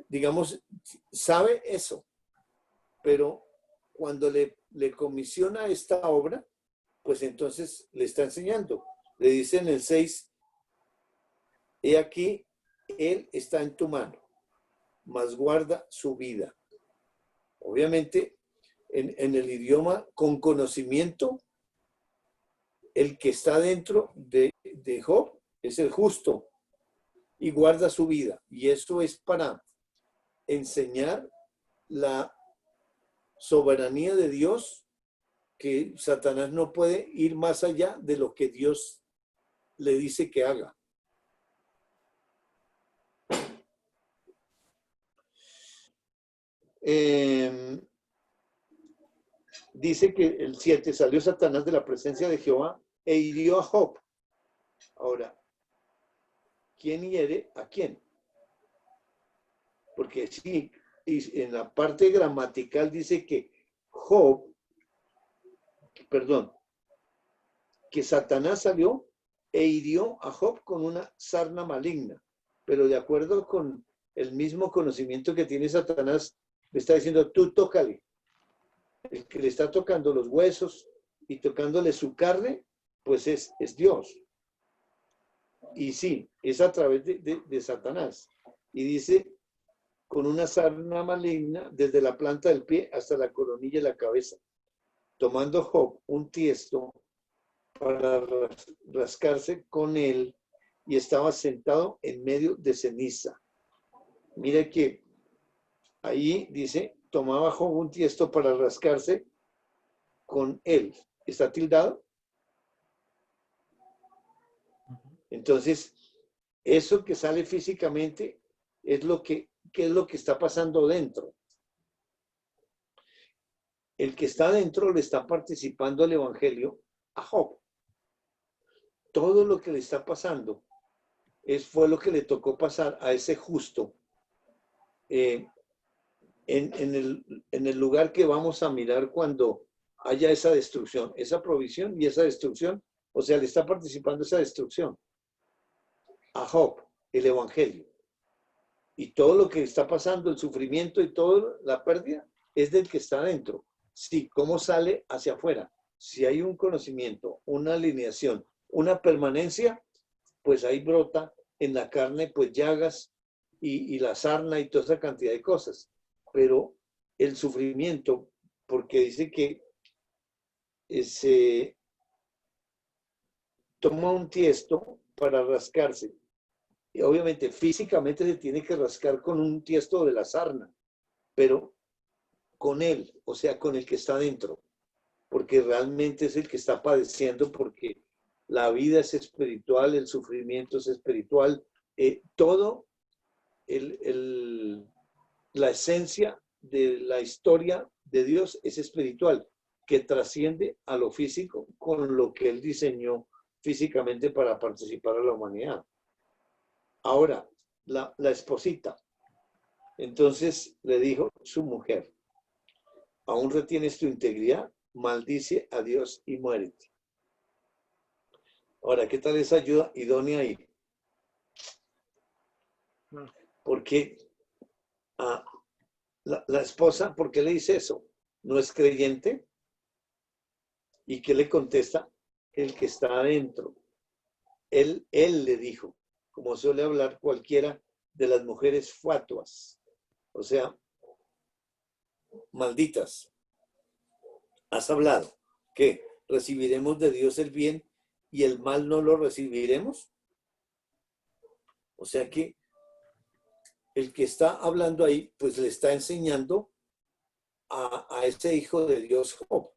Speaker 1: digamos, sabe eso, pero cuando le comisiona esta obra, pues entonces le está enseñando. Le dice en el 6, he aquí, él está en tu mano, mas guarda su vida. Obviamente, en el idioma con conocimiento, el que está dentro de Job es el justo y guarda su vida. Y esto es para enseñar la soberanía de Dios, que Satanás no puede ir más allá de lo que Dios le dice que haga. Dice que el 7, salió Satanás de la presencia de Jehová e hirió a Job. Ahora, ¿quién hiere a quién? Porque sí, en la parte gramatical dice que que Satanás salió e hirió a Job con una sarna maligna. Pero de acuerdo con el mismo conocimiento que tiene Satanás, le está diciendo, tú tócale. El que le está tocando los huesos y tocándole su carne, pues es Dios. Y sí, es a través de Satanás. Y dice, con una sarna maligna desde la planta del pie hasta la coronilla de la cabeza, tomando Job un tiesto para rascarse con él, y estaba sentado en medio de ceniza. Mira que ahí dice, tomaba Job un tiesto para rascarse con él. ¿Está tildado? Entonces, eso que sale físicamente es ¿qué es lo que está pasando dentro? El que está dentro le está participando el evangelio a Job. Todo lo que le está pasando fue lo que le tocó pasar a ese justo en el lugar que vamos a mirar cuando haya esa destrucción, esa provisión y esa destrucción. O sea, le está participando esa destrucción a Job, el evangelio. Y todo lo que está pasando, el sufrimiento y toda la pérdida, es del que está adentro. Sí, ¿cómo sale hacia afuera? Si hay un conocimiento, una alineación, una permanencia, pues ahí brota en la carne, pues llagas y la sarna y toda esa cantidad de cosas. Pero el sufrimiento, porque dice que se toma un tiesto para rascarse. Y obviamente físicamente se tiene que rascar con un tiesto de la sarna, pero con él, o sea, con el que está dentro, porque realmente es el que está padeciendo, porque la vida es espiritual, el sufrimiento es espiritual, todo la esencia de la historia de Dios es espiritual, que trasciende a lo físico con lo que él diseñó físicamente para participar a la humanidad. Ahora, la esposita, entonces le dijo su mujer, ¿aún retienes tu integridad? Maldice a Dios y muérete. Ahora, ¿qué tal esa ayuda idónea ahí? Porque la esposa, ¿por qué le dice eso? ¿No es creyente? ¿Y qué le contesta? El que está adentro. Él le dijo, como suele hablar cualquiera de las mujeres fatuas, o sea, malditas. Has hablado que recibiremos de Dios el bien y el mal no lo recibiremos. O sea que el que está hablando ahí, pues le está enseñando a ese hijo de Dios, Job.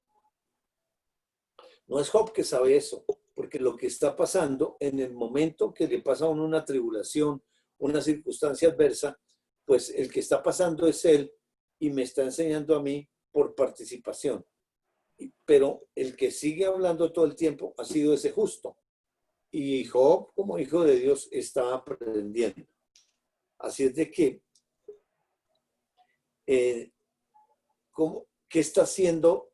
Speaker 1: No es Job que sabe eso, porque lo que está pasando en el momento que le pasa a uno una tribulación, una circunstancia adversa, pues el que está pasando es él y me está enseñando a mí por participación. Pero el que sigue hablando todo el tiempo ha sido ese justo. Y Job, como hijo de Dios, está aprendiendo. Así es de que, ¿qué está haciendo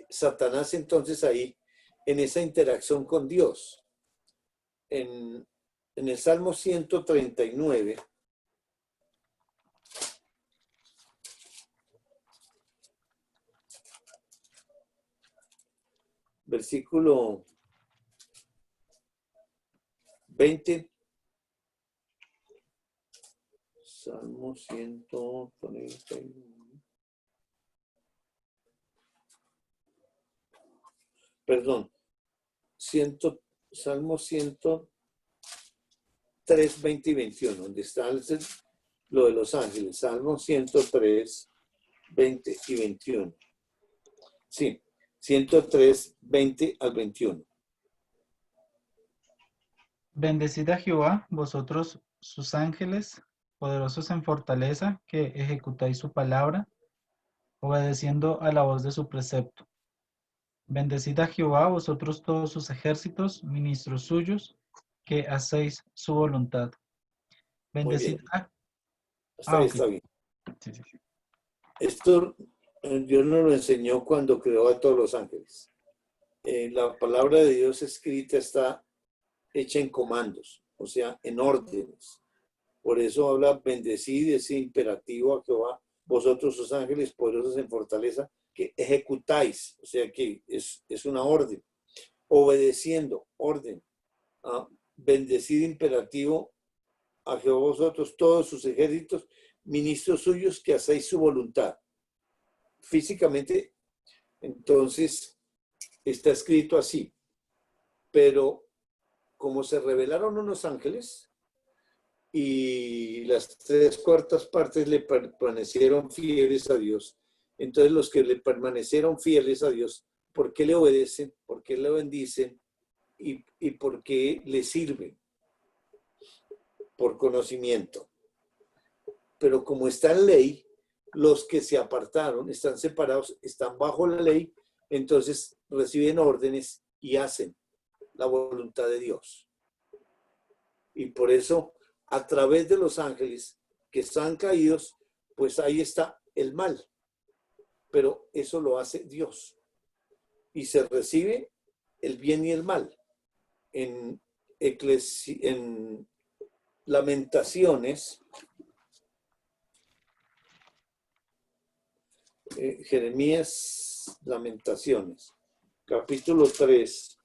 Speaker 1: Satanás entonces ahí en esa interacción con Dios? En el Salmo 139, versículo 20, Salmo 139. Perdón, Salmo 103, 20 y 21, donde está lo de los ángeles. Salmo 103, 20 y 21. Sí, 103, 20 al 21.
Speaker 4: Bendecid a Jehová, vosotros sus ángeles, poderosos en fortaleza, que ejecutáis su palabra, obedeciendo a la voz de su precepto. Bendecid a Jehová, vosotros todos sus ejércitos, ministros suyos, que hacéis su voluntad.
Speaker 1: Muy
Speaker 4: Bendecid
Speaker 1: bien.
Speaker 4: a...
Speaker 1: Hasta ahí
Speaker 4: ok.
Speaker 1: está bien.
Speaker 4: Sí.
Speaker 1: Esto Dios nos lo enseñó cuando creó a todos los ángeles. La palabra de Dios escrita está hecha en comandos, o sea, en órdenes. Por eso habla bendecid, ese imperativo a Jehová, vosotros sus ángeles poderosos en fortaleza, que ejecutáis, o sea que es una orden. obedeciendo, orden, bendecid imperativo a Jehová vosotros, todos sus ejércitos, ministros suyos que hacéis su voluntad. Físicamente, entonces, está escrito así, pero como se revelaron unos ángeles y las 3/4 partes le permanecieron fieles a Dios, entonces los que le permanecieron fieles a Dios, ¿por qué le obedecen? ¿Por qué le bendicen? ¿Y por qué le sirven? Por conocimiento. Pero como está en ley, los que se apartaron, están separados, están bajo la ley, entonces reciben órdenes y hacen la voluntad de Dios. Y por eso, a través de los ángeles que están caídos, pues ahí está el mal. Pero eso lo hace Dios. Y se recibe el bien y el mal. En Lamentaciones, Jeremías, Lamentaciones, capítulo 3,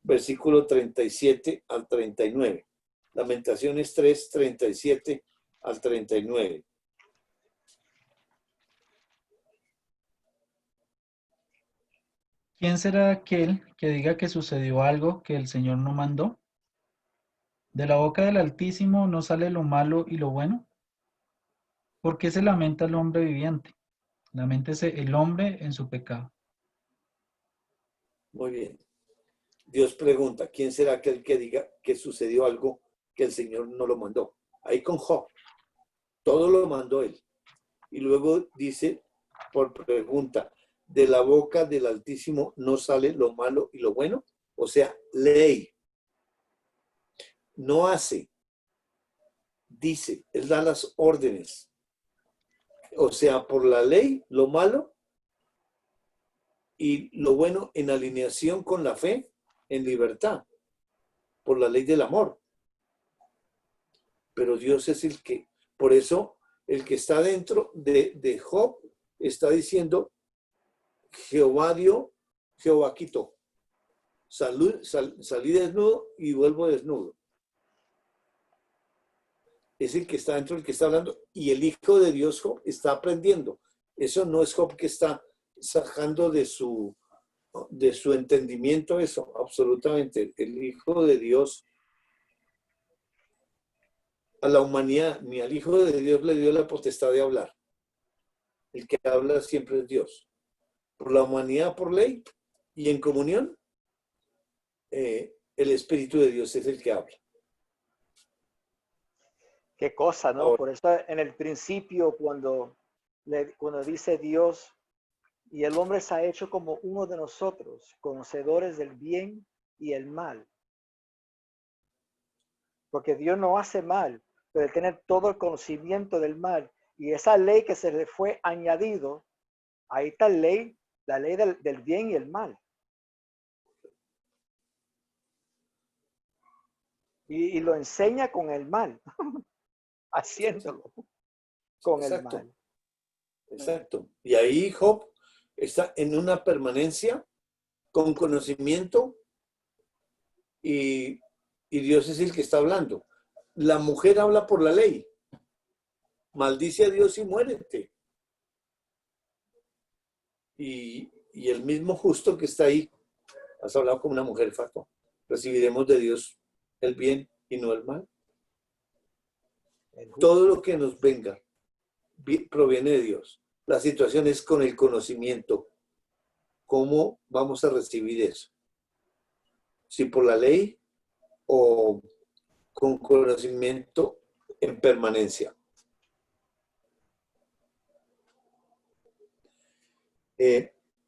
Speaker 1: versículo 37 al 39. Lamentaciones 3, 37 al 39.
Speaker 4: ¿Quién será aquel que diga que sucedió algo que el Señor no mandó? ¿De la boca del Altísimo no sale lo malo y lo bueno? ¿Por qué se lamenta el hombre viviente? Laméntese el hombre en su pecado.
Speaker 1: Muy bien. Dios pregunta, ¿quién será aquel que diga que sucedió algo que el Señor no lo mandó? Ahí con Job, todo lo mandó él. Y luego dice, por pregunta, ¿de la boca del Altísimo no sale lo malo y lo bueno? O sea, ley. No hace, dice, él da las órdenes. O sea, por la ley, lo malo y lo bueno en alineación con la fe, en libertad, por la ley del amor. Pero Dios es el que, por eso, el que está dentro de Job está diciendo, Jehová dio, Jehová quitó. Salí desnudo y vuelvo desnudo. Es el que está dentro, el que está hablando, y el Hijo de Dios, Job, está aprendiendo. Eso no es Job que está sacando de su entendimiento eso, absolutamente. El Hijo de Dios a la humanidad, ni al Hijo de Dios le dio la potestad de hablar. El que habla siempre es Dios. Por la humanidad, por ley, y en comunión, el Espíritu de Dios es el que habla.
Speaker 3: Qué cosa, ¿no?
Speaker 1: Ahora,
Speaker 3: Por eso en el principio, cuando dice Dios, y el hombre se ha hecho como uno de nosotros, conocedores del bien y el mal. Porque Dios no hace mal, pero él tiene todo el conocimiento del mal. Y esa ley que se le fue añadido, ahí está la ley del bien y el mal. Y lo enseña con el mal, haciéndolo con el
Speaker 1: exacto,
Speaker 3: mal.
Speaker 1: exacto. Y ahí Job está en una permanencia con conocimiento y Dios es el que está hablando. La mujer habla por la ley. Maldice a Dios y muérete. Y el mismo justo que está ahí, has hablado como una mujer, Fato. Recibiremos de Dios el bien y no el mal. Todo lo que nos venga proviene de Dios. La situación es con el conocimiento. ¿Cómo vamos a recibir eso? Si por la ley o con conocimiento en permanencia.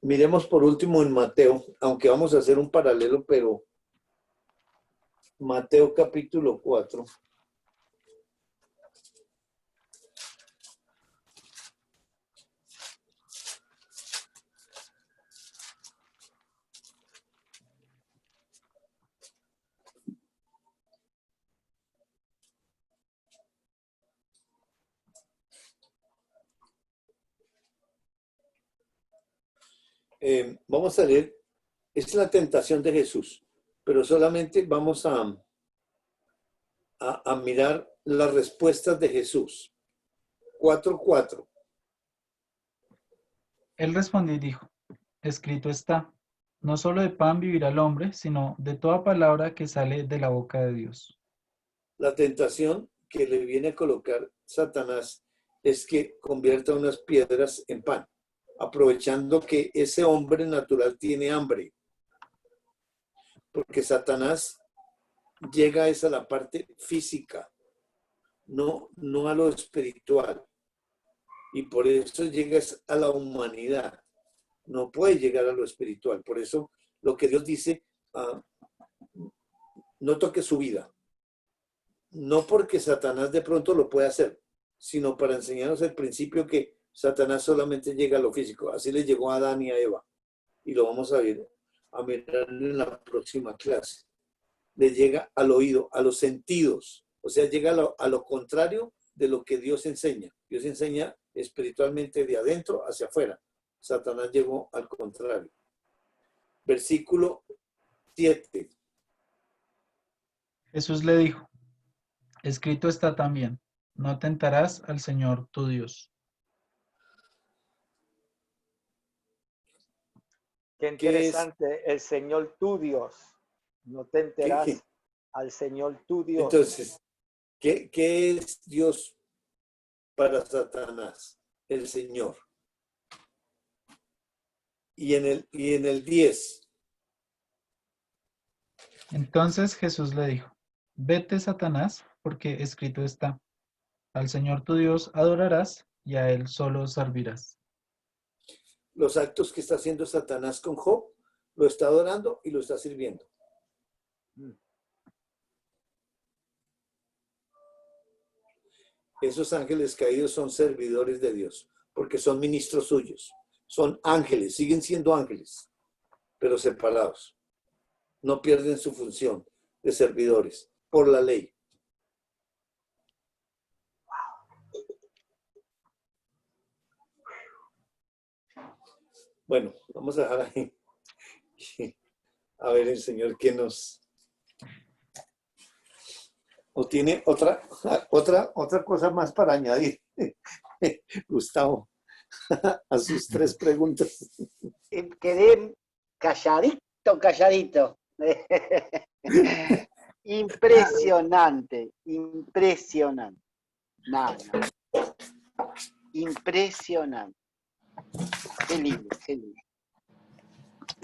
Speaker 1: Miremos por último en Mateo, aunque vamos a hacer un paralelo, pero Mateo capítulo 4. Vamos a leer Es la tentación de Jesús, pero solamente vamos a mirar las respuestas de Jesús. 4:4.
Speaker 4: Él respondió y dijo, escrito está, no solo de pan vivirá el hombre, sino de toda palabra que sale de la boca de Dios.
Speaker 1: La tentación que le viene a colocar Satanás es que convierta unas piedras en pan, aprovechando que ese hombre natural tiene hambre. Porque Satanás llega a la parte física, no a lo espiritual. Y por eso llegas a la humanidad. No puede llegar a lo espiritual. Por eso lo que Dios dice, no toque su vida. No porque Satanás de pronto lo puede hacer, sino para enseñarnos el principio que Satanás solamente llega a lo físico. Así le llegó a Adán y a Eva. Y lo vamos a mirar en la próxima clase. Le llega al oído, a los sentidos. O sea, llega a lo contrario de lo que Dios enseña. Dios enseña espiritualmente de adentro hacia afuera. Satanás llegó al contrario. Versículo 7.
Speaker 4: Jesús le dijo, escrito está también, no tentarás al Señor tu Dios.
Speaker 3: Qué interesante, el Señor tu Dios. No te enteras al Señor tu Dios.
Speaker 1: Entonces, ¿qué es Dios para Satanás? El Señor. Y en el 10.
Speaker 4: Entonces Jesús le dijo, vete, Satanás, porque escrito está, al Señor tu Dios adorarás y a Él solo servirás.
Speaker 1: Los actos que está haciendo Satanás con Job, lo está adorando y lo está sirviendo. Esos ángeles caídos son servidores de Dios, porque son ministros suyos. Son ángeles, siguen siendo ángeles, pero separados. No pierden su función de servidores por la ley. Bueno, vamos a dejar ahí. A ver el Señor qué nos... ¿O tiene otra cosa más para añadir? Gustavo, a sus 3 preguntas.
Speaker 2: Quedé calladito. Impresionante. No. Impresionante. Qué lindo.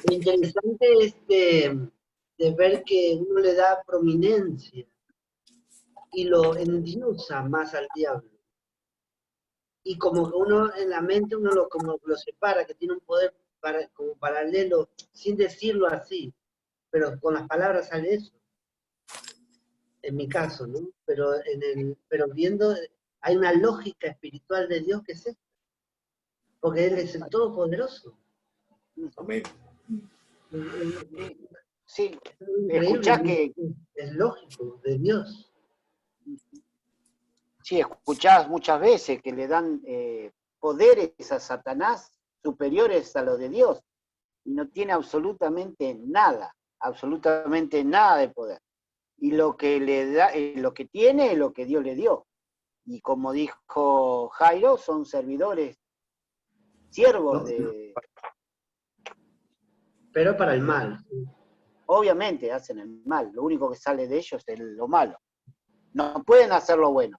Speaker 5: Lo interesante es de ver que uno le da prominencia y lo endiosa más al diablo. Y como que uno en la mente como lo separa, que tiene un poder como paralelo, sin decirlo así, pero con las palabras sale eso. En mi caso, ¿no? Pero viendo, hay una lógica espiritual de Dios que es esta. Porque Él es el Todopoderoso.
Speaker 1: Amén.
Speaker 2: Sí, escuchá que...
Speaker 5: Es lógico, de Dios.
Speaker 2: Sí, escuchás muchas veces que le dan poderes a Satanás superiores a los de Dios y no tiene absolutamente nada de poder. Y lo que le da, lo que tiene es lo que Dios le dio. Y como dijo Jairo, son servidores, siervos de...
Speaker 5: Pero para el mal.
Speaker 2: Obviamente hacen el mal, lo único que sale de ellos es lo malo. No pueden hacer lo bueno.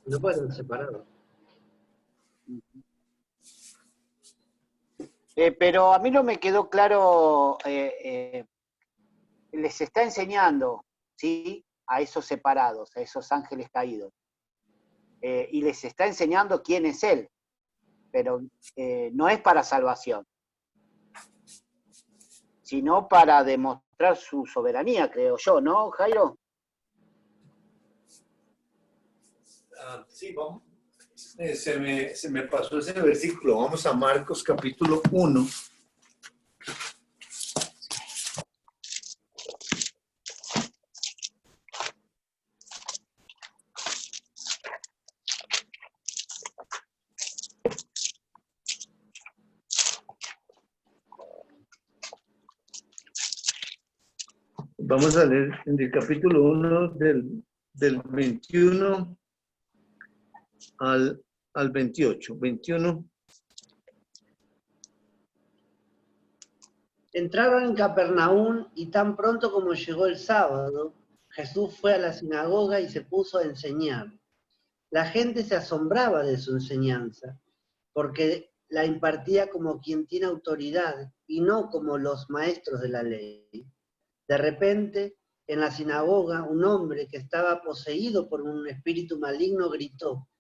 Speaker 5: No pueden separarlo.
Speaker 2: Pero a mí no me quedó claro, les está enseñando, ¿sí?, a esos separados, a esos ángeles caídos, y les está enseñando quién es Él, pero no es para salvación, sino para demostrar su soberanía, creo yo, ¿no, Jairo?
Speaker 1: Sí, vamos. Se me pasó ese versículo. Vamos a Marcos capítulo 1. Vamos a leer en el capítulo 1 del 21 al 28. 21.
Speaker 5: Entraron en Capernaum y tan pronto como llegó el sábado, Jesús fue a la sinagoga y se puso a enseñar. La gente se asombraba de su enseñanza, porque la impartía como quien tiene autoridad y no como los maestros de la ley. De repente, en la sinagoga, un hombre que estaba poseído por un espíritu maligno gritó: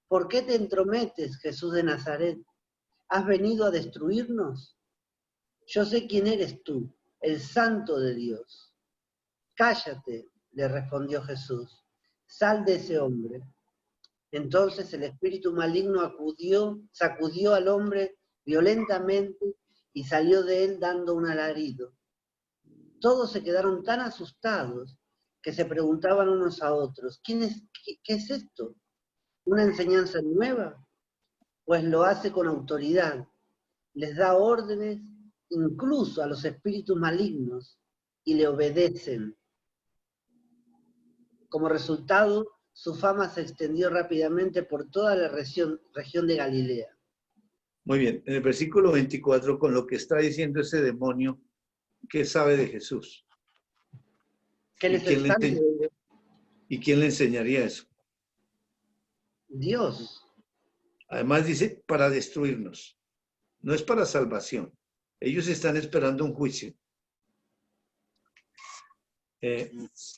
Speaker 5: ¿Por qué te entrometes, Jesús de Nazaret? ¿Has venido a destruirnos? Yo sé quién eres tú, el Santo de Dios. Cállate, le respondió Jesús, sal de ese hombre. Entonces el espíritu maligno sacudió al hombre violentamente y salió de él dando un alarido. Todos se quedaron tan asustados que se preguntaban unos a otros: ¿qué es esto? ¿Una enseñanza nueva? Pues lo hace con autoridad, les da órdenes incluso a los espíritus malignos y le obedecen. Como resultado, su fama se extendió rápidamente por toda la región de Galilea.
Speaker 1: Muy bien, en el versículo 24, con lo que está diciendo ese demonio, ¿qué sabe de Jesús? ¿Y quién le enseñaría eso?
Speaker 5: Dios.
Speaker 1: Además dice, para destruirnos. No es para salvación. Ellos están esperando un juicio.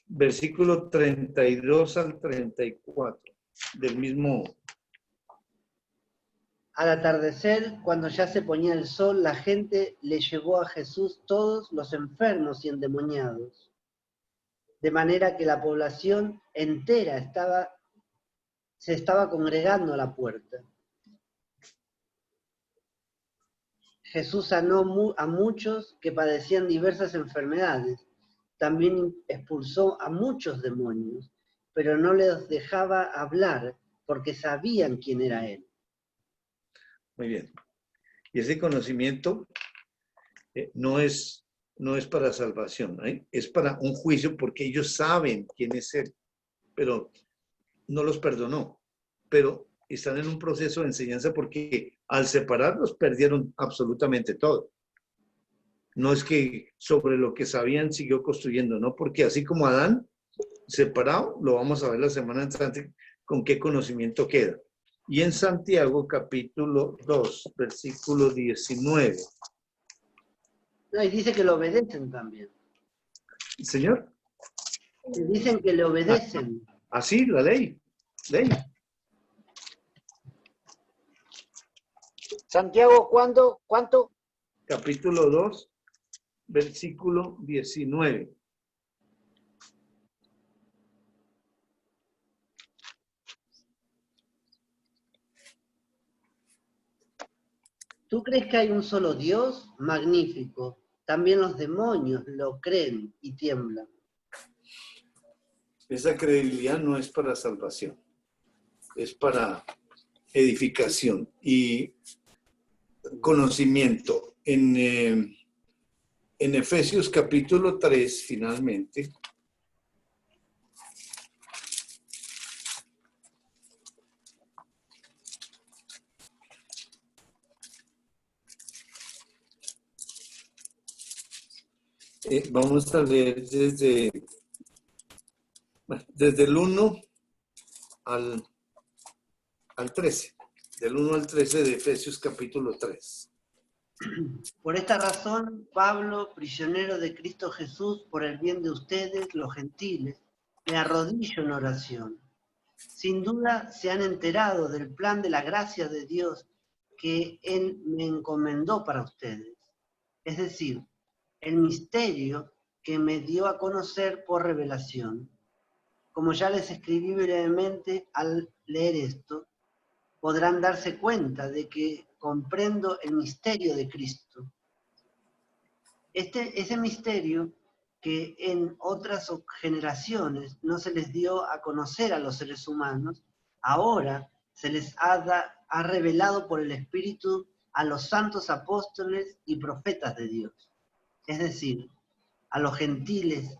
Speaker 1: Versículo 32 al 34 del mismo.
Speaker 5: Al atardecer, cuando ya se ponía el sol, la gente le llevó a Jesús todos los enfermos y endemoniados, de manera que la población entera se estaba congregando a la puerta. Jesús sanó a muchos que padecían diversas enfermedades. También expulsó a muchos demonios, pero no les dejaba hablar porque sabían quién era Él.
Speaker 1: Muy bien. Y ese conocimiento no es para salvación, ¿eh? Es para un juicio porque ellos saben quién es Él, pero no los perdonó. Pero están en un proceso de enseñanza porque al separarlos perdieron absolutamente todo. No es que sobre lo que sabían siguió construyendo, ¿no? Porque así como Adán, separado, lo vamos a ver la semana entrante, con qué conocimiento queda. Y en Santiago, capítulo 2, versículo 19.
Speaker 5: No, y dice que le obedecen también.
Speaker 1: ¿Señor?
Speaker 5: Dicen que le obedecen.
Speaker 1: Así, la ley. Ley.
Speaker 2: Santiago, ¿cuánto?
Speaker 1: Capítulo 2, versículo 19.
Speaker 5: ¿Tú crees que hay un solo Dios? Magnífico. También los demonios lo creen y tiemblan.
Speaker 1: Esa credibilidad no es para salvación, es para edificación y conocimiento. En Efesios capítulo 3, finalmente, vamos a leer desde el 1 al 13, del 1 al 13 de Efesios capítulo 3.
Speaker 5: Por esta razón, Pablo, prisionero de Cristo Jesús, por el bien de ustedes, los gentiles, me arrodillo en oración. Sin duda se han enterado del plan de la gracia de Dios que Él me encomendó para ustedes. Es decir, el misterio que me dio a conocer por revelación. Como ya les escribí brevemente al leer esto, podrán darse cuenta de que comprendo el misterio de Cristo. Ese misterio que en otras generaciones no se les dio a conocer a los seres humanos, ahora se les ha revelado por el Espíritu a los santos apóstoles y profetas de Dios. Es decir, a los gentiles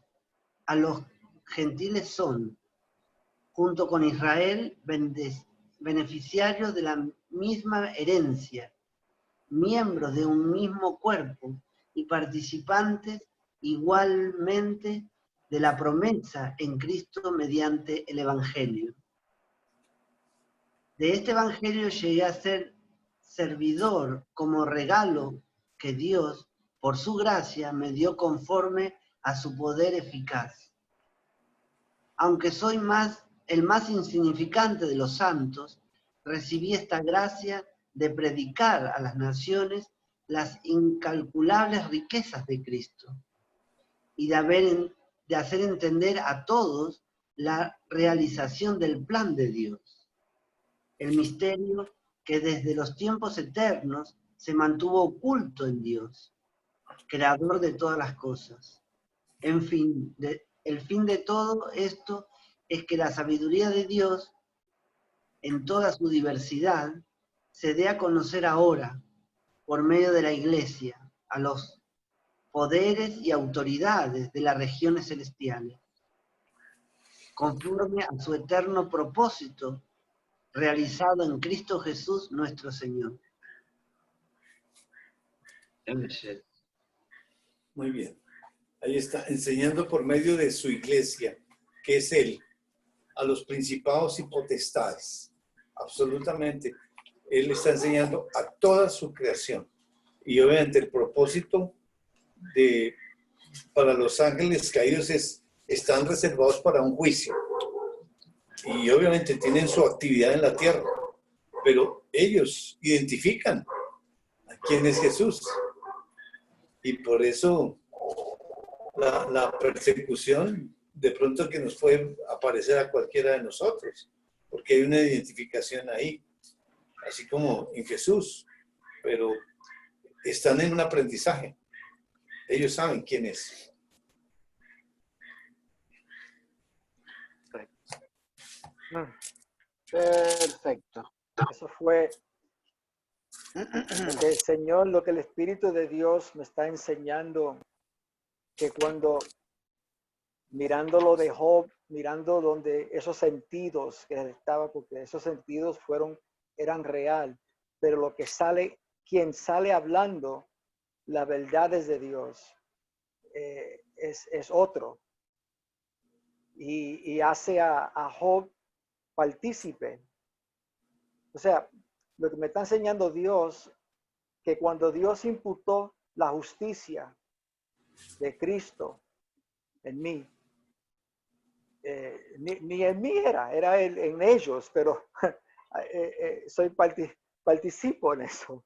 Speaker 5: a los gentiles son, junto con Israel, beneficiarios de la misma herencia, miembros de un mismo cuerpo y participantes igualmente de la promesa en Cristo mediante el Evangelio. De este Evangelio llegué a ser servidor como regalo que Dios, por su gracia, me dio conforme a su poder eficaz. Aunque soy el más insignificante de los santos, recibí esta gracia de predicar a las naciones las incalculables riquezas de Cristo y de hacer entender a todos la realización del plan de Dios, el misterio que desde los tiempos eternos se mantuvo oculto en Dios, creador de todas las cosas. En fin, el fin de todo esto es que la sabiduría de Dios, en toda su diversidad, se dé a conocer ahora, por medio de la Iglesia, a los poderes y autoridades de las regiones celestiales, conforme a su eterno propósito realizado en Cristo Jesús nuestro Señor.
Speaker 1: Muy bien. Ahí está, enseñando por medio de su iglesia, que es Él, a los principados y potestades. Absolutamente. Él está enseñando a toda su creación. Y obviamente el propósito para los ángeles caídos están reservados para un juicio. Y obviamente tienen su actividad en la tierra. Pero ellos identifican a quién es Jesús. Y por eso la persecución de pronto que nos puede aparecer a cualquiera de nosotros, porque hay una identificación ahí, así como en Jesús, pero están en un aprendizaje. Ellos saben quién es.
Speaker 2: Perfecto.
Speaker 3: Eso fue lo que el Señor, lo que el Espíritu de Dios me está enseñando, que cuando mirando lo de Job, mirando donde esos sentidos que estaba, porque esos sentidos eran real, pero lo que sale, quien sale hablando la verdad es de Dios, es otro. Y hace a Job partícipe. O sea, lo que me está enseñando Dios, que cuando Dios imputó la justicia de Cristo en mí, ni en mí era él, en ellos, pero participo en eso.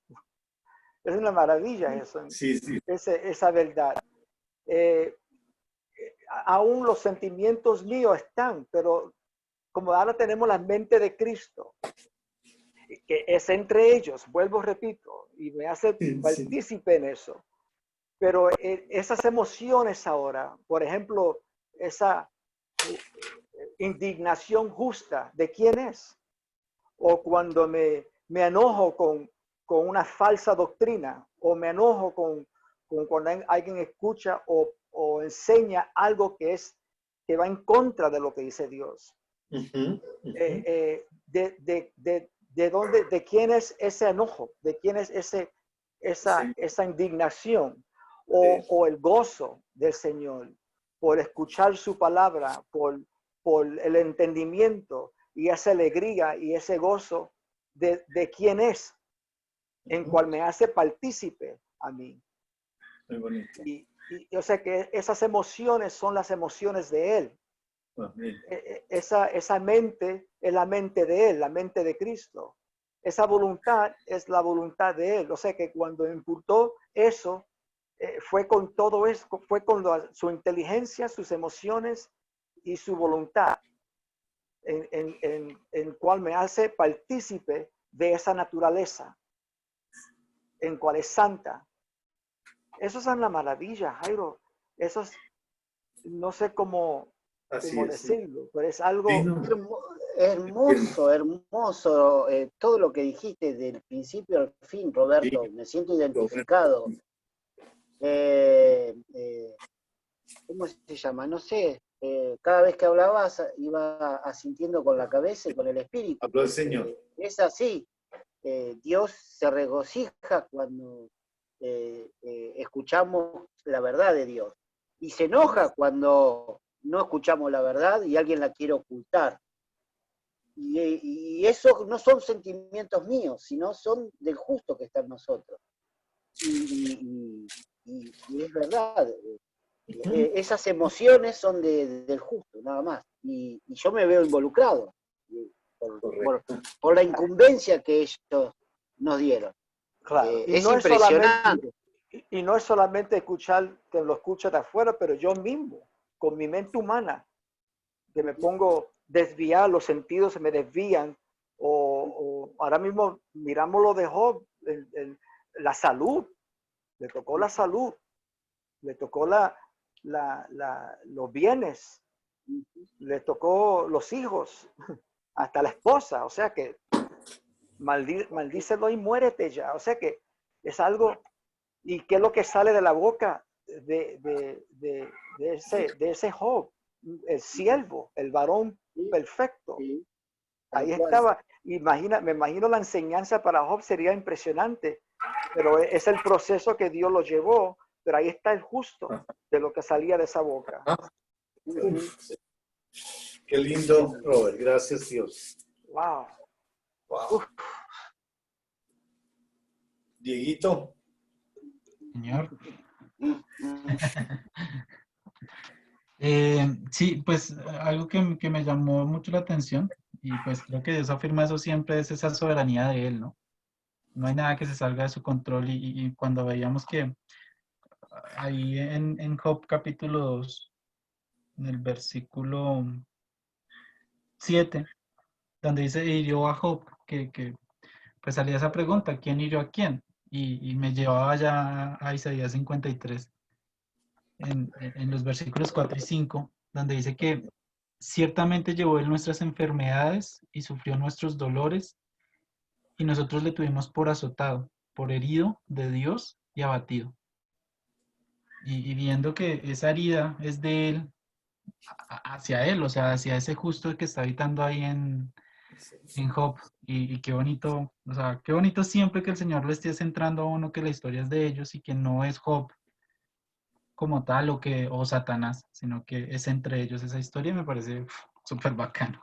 Speaker 3: Es una maravilla eso,
Speaker 1: Sí, sí.
Speaker 3: esa verdad. Aún los sentimientos míos están, pero como ahora tenemos la mente de Cristo, que es entre ellos, vuelvo, repito, y me hace partícipe en eso. Pero esas emociones ahora, por ejemplo, esa indignación justa, ¿de quién es? O cuando me enojo con una falsa doctrina, o me enojo cuando alguien escucha o enseña algo que va en contra de lo que dice Dios. ¿De quién es ese enojo? ¿De quién es esa indignación? O el gozo del Señor por escuchar su palabra, por el entendimiento y esa alegría y ese gozo de quién es, en cual me hace partícipe a mí.
Speaker 1: Muy bonito.
Speaker 3: Y yo sé que esas emociones son las emociones de Él. Esa mente es la mente de Él, la mente de Cristo. Esa voluntad es la voluntad de Él. O sea que cuando imputó eso, fue con todo eso, fue con su inteligencia, sus emociones y su voluntad, en cual me hace partícipe de esa naturaleza, en cual es santa. Eso es una maravilla, Jairo. Eso es, no sé cómo decirlo, pero es algo
Speaker 2: hermoso, hermoso. Todo lo que dijiste del principio al fin, Roberto, me siento identificado. ¿Cómo se llama? No sé, cada vez que hablabas iba asintiendo con la cabeza y con el espíritu.
Speaker 1: Habló el Señor.
Speaker 2: Es así. Dios se regocija cuando escuchamos la verdad de Dios. Y se enoja cuando no escuchamos la verdad y alguien la quiere ocultar. Y eso no son sentimientos míos, sino son del justo que está en nosotros. Y es verdad. Esas emociones son del justo, nada más. Y yo me veo involucrado por la incumbencia que ellos nos dieron.
Speaker 3: Claro.
Speaker 2: Es impresionante.
Speaker 3: Y no es solamente escuchar, que lo escucha de afuera, pero yo mismo, con mi mente humana, que me pongo desviar, los sentidos se me desvían, o ahora mismo miramos lo de Job, la salud, le tocó la salud, le tocó los bienes, le tocó los hijos, hasta la esposa, o sea que maldícelo y muérete ya, o sea que es algo. ¿Y qué es lo que sale de la boca de ese Job? El siervo, el varón perfecto. Ahí estaba. Me imagino la enseñanza para Job sería impresionante, pero es el proceso que Dios lo llevó, pero ahí está el justo de lo que salía de esa boca.
Speaker 1: Qué lindo, Robert. Gracias, Dios.
Speaker 3: Wow.
Speaker 1: Wow. Dieguito.
Speaker 4: Señor. Sí, pues algo que me llamó mucho la atención, y pues creo que Dios afirma eso siempre, es esa soberanía de Él, ¿no? No hay nada que se salga de su control, y cuando veíamos que ahí en Job capítulo 2, en el versículo 7, donde dice, hirió a Job, que pues salía esa pregunta, ¿quién hirió a quién? Y me llevaba ya a Isaías 53. En los versículos 4 y 5, donde dice que ciertamente llevó él nuestras enfermedades y sufrió nuestros dolores, y nosotros le tuvimos por azotado, por herido de Dios y abatido. Y viendo que esa herida es de él hacia él, o sea, hacia ese justo que está habitando ahí en Job. Y qué bonito, o sea, qué bonito siempre que el Señor le esté centrando a uno que la historia es de ellos y que no es Job como tal o Satanás, sino que es entre ellos. Esa historia me parece súper bacano.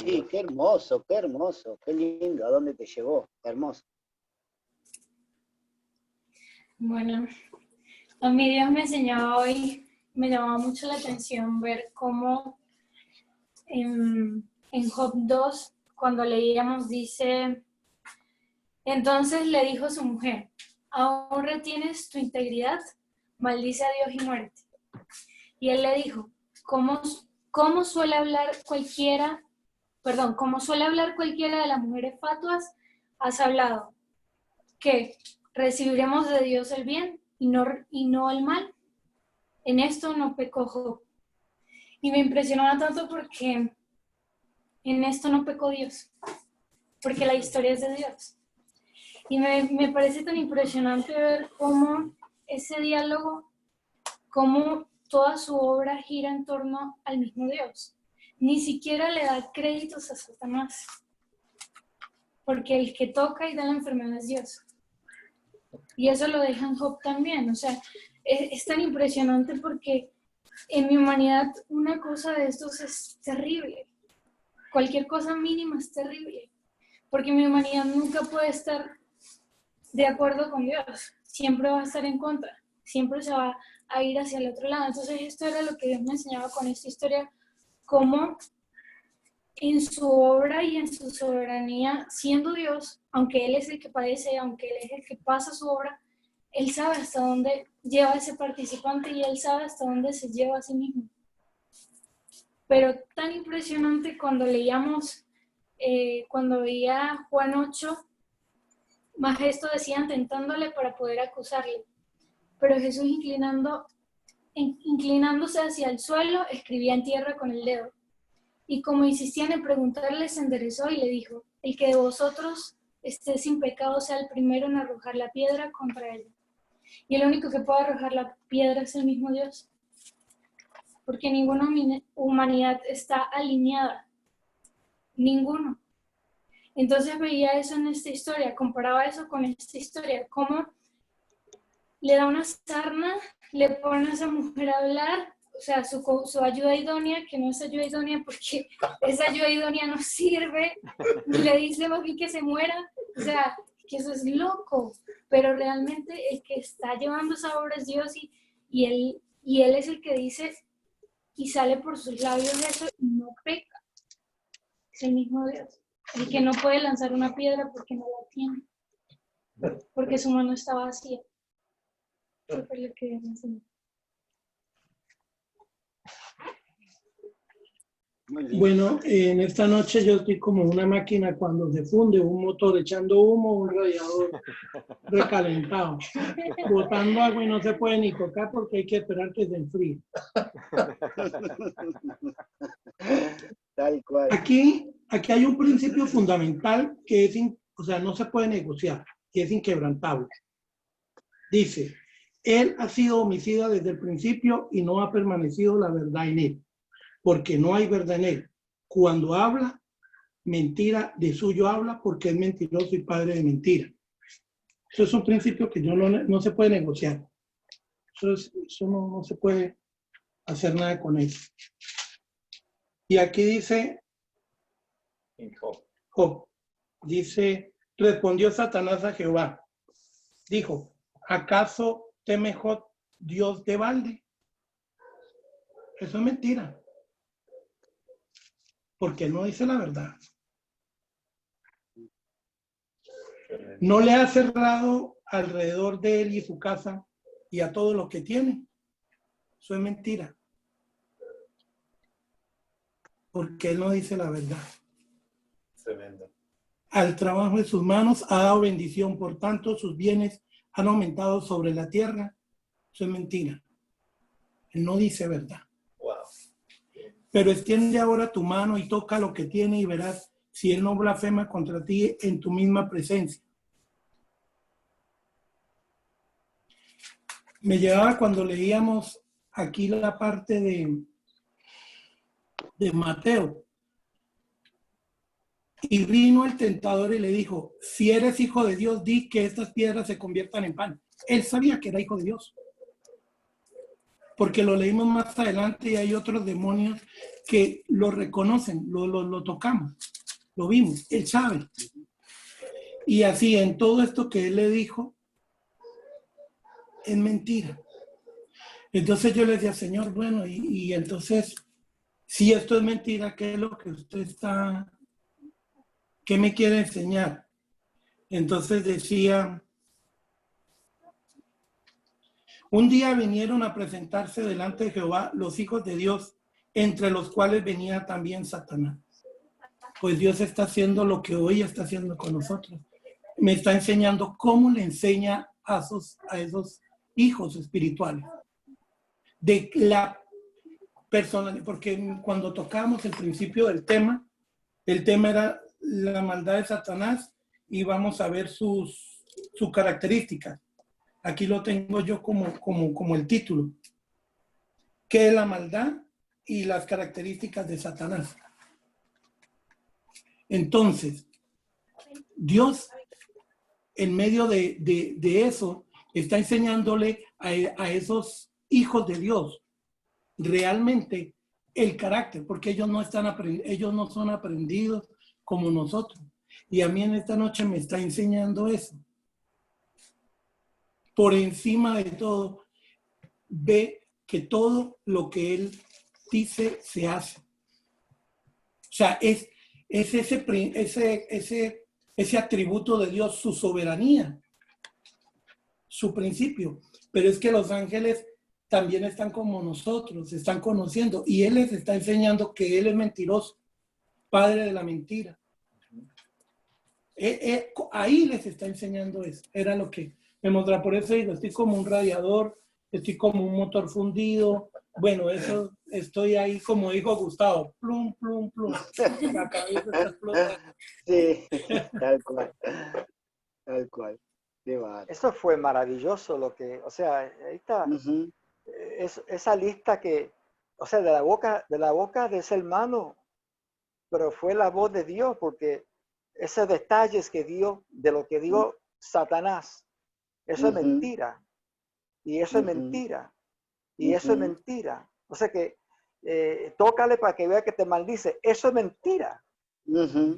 Speaker 2: Sí, qué hermoso, qué lindo, ¿a dónde te llevó? Hermoso.
Speaker 6: Bueno, a mí Dios me enseñaba hoy, me llamaba mucho la atención ver cómo en Job 2, cuando leíamos, dice, entonces le dijo su mujer, ¿aún retienes tu integridad? Maldice a Dios y muérete. Y él le dijo, ¿cómo suele hablar cualquiera de las mujeres fatuas? Has hablado, ¿qué? ¿Recibiremos de Dios el bien y no el mal? En esto no pecó Job. Y me impresionaba tanto porque en esto no pecó Dios, porque la historia es de Dios. Y me parece tan impresionante ver cómo ese diálogo, cómo toda su obra gira en torno al mismo Dios. Ni siquiera le da créditos a Satanás, porque el que toca y da la enfermedad es Dios. Y eso lo deja en Job también. O sea, es tan impresionante porque en mi humanidad una cosa de estos es terrible. Cualquier cosa mínima es terrible, porque mi humanidad nunca puede estar de acuerdo con Dios. Siempre va a estar en contra. Siempre se va a ir hacia el otro lado. Entonces esto era lo que Dios me enseñaba con esta historia, cómo en su obra y en su soberanía, siendo Dios, aunque Él es el que padece, aunque Él es el que pasa su obra, Él sabe hasta dónde lleva a ese participante y Él sabe hasta dónde se lleva a sí mismo. Pero tan impresionante cuando leíamos, cuando veía Juan 8, más esto decían tentándole para poder acusarle. Pero Jesús inclinándose hacia el suelo, escribía en tierra con el dedo. Y como insistían en preguntarle, se enderezó y le dijo, el que de vosotros esté sin pecado sea el primero en arrojar la piedra contra él. Y el único que puede arrojar la piedra es el mismo Dios. porque ninguna humanidad está alineada. Ninguno. Entonces veía eso en esta historia, comparaba eso con esta historia, cómo le da una sarna, le pone a esa mujer a hablar, o sea, su ayuda idónea, que no es ayuda idónea porque esa ayuda idónea no sirve, y le dice más bien que se muera, o sea, que eso es loco, pero realmente el que está llevando esa obra es Dios y él es el que dice y sale por sus labios eso y no peca, es el mismo Dios, el que no puede lanzar una piedra porque no la tiene, porque su mano está vacía. Eso fue lo que me enseñó.
Speaker 7: Bueno, en esta noche yo estoy como una máquina cuando se funde un motor echando humo, un radiador recalentado, botando agua y no se puede ni tocar porque hay que esperar que se enfríe.
Speaker 2: Tal cual.
Speaker 7: Aquí hay un principio fundamental que es, o sea, no se puede negociar, que es inquebrantable. Dice, él ha sido homicida desde el principio y no ha permanecido la verdad en él, porque no hay verdad en él. Cuando habla, mentira de suyo habla porque es mentiroso y padre de mentira. Eso es un principio que no se puede negociar. Eso no se puede hacer nada con eso. Y aquí dice, Job, dice, respondió Satanás a Jehová. Dijo, ¿acaso teme Job Dios de balde? Eso es mentira. Porque no dice la verdad. No le ha cerrado alrededor de él y su casa y a todo lo que tiene. Eso es mentira. Porque él no dice la verdad.
Speaker 1: Tremendo.
Speaker 7: Al trabajo de sus manos ha dado bendición, por tanto sus bienes han aumentado sobre la tierra. Eso es mentira. Él no dice verdad.
Speaker 1: Wow.
Speaker 7: Pero extiende ahora tu mano y toca lo que tiene y verás si él no blasfema contra ti en tu misma presencia. Me llevaba cuando leíamos aquí la parte de Mateo. Y vino el tentador y le dijo, si eres hijo de Dios, di que estas piedras se conviertan en pan. Él sabía que era hijo de Dios. Porque lo leímos más adelante y hay otros demonios que lo reconocen, lo tocamos, lo vimos, él sabe. Y así en todo esto que él le dijo, es mentira. Entonces yo le decía, Señor, bueno, y entonces, si esto es mentira, ¿qué es lo que usted está, qué me quiere enseñar? Entonces decía, un día vinieron a presentarse delante de Jehová los hijos de Dios, entre los cuales venía también Satanás. Pues Dios está haciendo lo que hoy está haciendo con nosotros. Me está enseñando cómo le enseña a esos hijos espirituales. De la persona, porque cuando tocamos el principio del tema, el tema era la maldad de Satanás y vamos a ver sus características. Aquí lo tengo yo como el título. ¿Qué es la maldad y las características de Satanás? Entonces, Dios, en medio de eso, está enseñándole a esos hijos de Dios realmente el carácter, porque ellos no son aprendidos como nosotros. Y a mí en esta noche me está enseñando eso. Por encima de todo, ve que todo lo que él dice se hace. O sea, es ese atributo de Dios, su soberanía, su principio. Pero es que los ángeles también están como nosotros, se están conociendo y él les está enseñando que él es mentiroso, padre de la mentira. Ahí les está enseñando eso. Era lo que me mostraba. Por eso digo, estoy como un radiador, estoy como un motor fundido. Bueno, eso estoy ahí, como dijo Gustavo, plum, plum, plum. La cabeza está explotando.
Speaker 2: Sí, tal cual. Tal cual.
Speaker 3: Eso fue maravilloso o sea, ahí está.
Speaker 2: Uh-huh.
Speaker 3: Esa lista que o sea, de la boca de ese hermano, pero fue la voz de Dios, porque esos detalles que dio, de lo que dio Satanás, eso es mentira, y eso es mentira, y eso es mentira. O sea que tócale para que vea que te maldice, eso es mentira.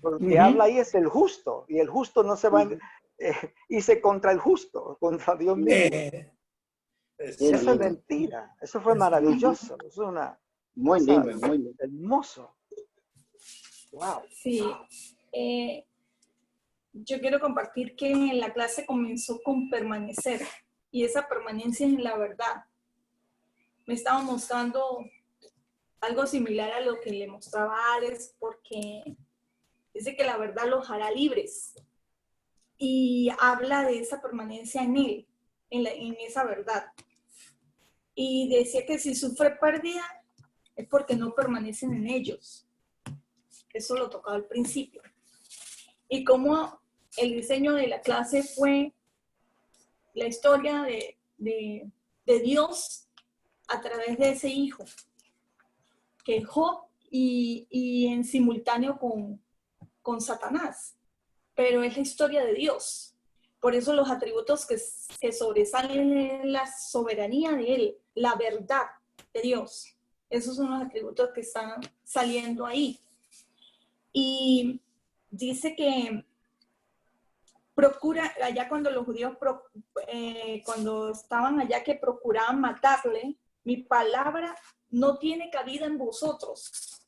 Speaker 3: Porque habla ahí es el justo, y el justo no se va a irse contra el justo, contra Dios mismo. Eso es mentira, eso fue maravilloso, eso es una
Speaker 2: Muy
Speaker 3: cosa
Speaker 2: lindo, muy lindo.
Speaker 3: hermoso. Wow.
Speaker 8: Sí. Yo quiero compartir que la clase comenzó con permanecer, y esa permanencia en la verdad. Me estaba mostrando algo similar a lo que le mostraba a Alex, porque dice que la verdad los hará libres, y habla de esa permanencia en él, en esa verdad. Y decía que si sufre pérdida es porque no permanecen en ellos. Eso lo tocaba al principio. Y cómo el diseño de la clase fue la historia de Dios a través de ese hijo, que Job, y en simultáneo con Satanás. Pero es la historia de Dios. Por eso los atributos que sobresalen es la soberanía de Él, la verdad de Dios. Esos son los atributos que están saliendo ahí. Y dice que procura, allá cuando los judíos, cuando estaban allá, que procuraban matarle, mi palabra no tiene cabida en vosotros.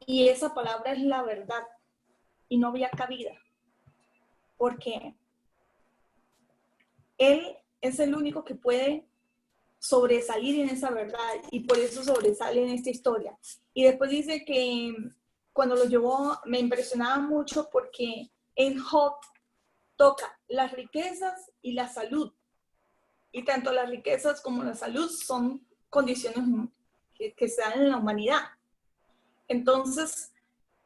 Speaker 8: Y esa palabra es la verdad. Y no había cabida. Porque Él es el único que puede sobresalir en esa verdad, y por eso sobresale en esta historia. Y después dice que cuando lo llevó, me impresionaba mucho porque en Job toca las riquezas y la salud. Y tanto las riquezas como la salud son condiciones que se dan en la humanidad. Entonces,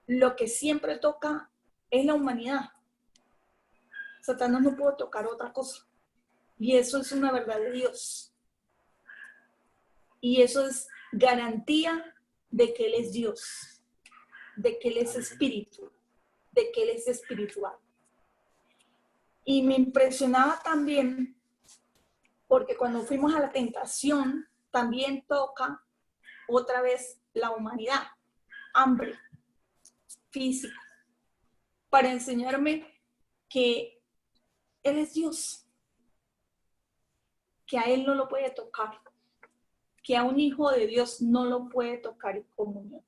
Speaker 8: lo que siempre toca es la humanidad. Satanás no puede tocar otra cosa. Y eso es una verdad de Dios. Y eso es garantía de que Él es Dios, de que Él es espíritu, de que Él es espiritual. Y me impresionaba también porque cuando fuimos a la tentación, también toca otra vez la humanidad, hambre, físico, para enseñarme que Él es Dios, que a Él no lo puede tocar, que a un hijo de Dios no lo puede tocar en comunión,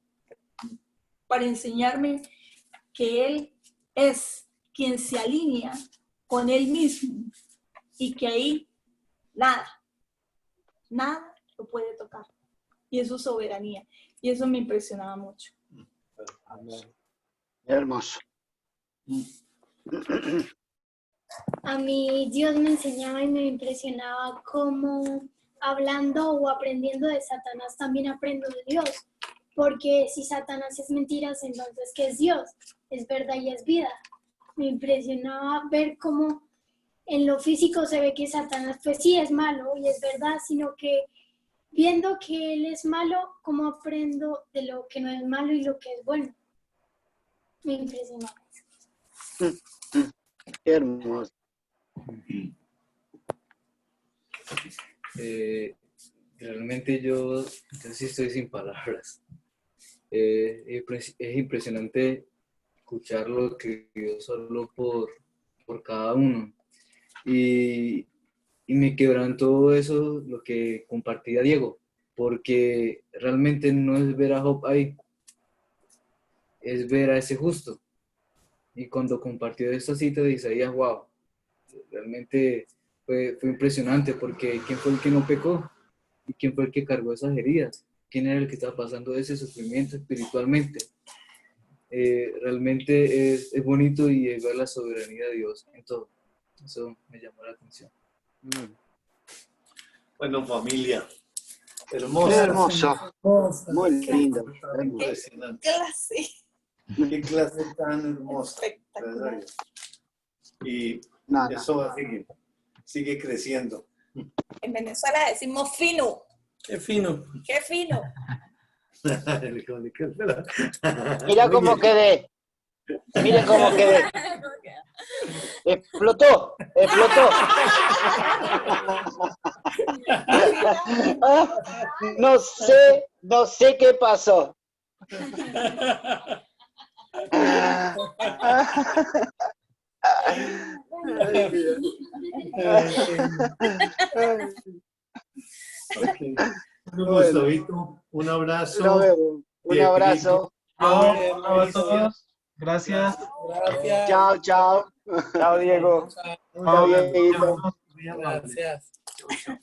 Speaker 8: para enseñarme que Él es quien se alinea con Él mismo y que ahí nada lo puede tocar. Y eso es soberanía. Y eso me impresionaba mucho.
Speaker 2: Hermoso.
Speaker 6: A mí Dios me enseñaba y me impresionaba cómo hablando o aprendiendo de Satanás también aprendo de Dios. Porque si Satanás es mentiras, entonces ¿qué es Dios? Es verdad y es vida. Me impresionaba ver cómo en lo físico se ve que Satanás pues sí es malo y es verdad, sino que viendo que él es malo, ¿cómo aprendo de lo que no es malo y lo que es bueno? Me impresionaba.
Speaker 2: Qué hermoso.
Speaker 9: Realmente yo sí estoy sin palabras. Es impresionante escuchar lo que Dios habló por cada uno. Y me quebrantó eso, lo que compartía Diego, porque realmente no es ver a Job ahí, es ver a ese justo. Y cuando compartió esta cita de Isaías, wow, realmente fue impresionante, porque ¿quién fue el que no pecó? ¿Y quién fue el que cargó esas heridas? ¿Quién era el que estaba pasando ese sufrimiento espiritualmente? Realmente es bonito y ver la soberanía de Dios en todo. Eso me llamó la atención.
Speaker 1: Bueno, familia,
Speaker 2: Qué
Speaker 1: hermosa,
Speaker 2: hermoso. Muy lindo.
Speaker 1: impresionante.
Speaker 8: Clase.
Speaker 1: Qué clase tan hermosa.
Speaker 8: Espectacular.
Speaker 1: Y
Speaker 2: No.
Speaker 1: eso va a seguir, sigue creciendo.
Speaker 8: En Venezuela decimos fino.
Speaker 7: Qué fino.
Speaker 8: ¡Qué fino!
Speaker 2: Mira cómo quedé. Miren cómo quedé. Explotó, explotó. No sé qué pasó.
Speaker 1: Okay. Gustavito, un abrazo.
Speaker 2: Nos vemos. Un abrazo.
Speaker 4: Chao, chao a todos. Gracias.
Speaker 7: Gracias.
Speaker 2: Chao, chao.
Speaker 3: Chao, Diego.
Speaker 4: Chao,
Speaker 2: Dieguito.
Speaker 4: Gracias.
Speaker 7: Gracias.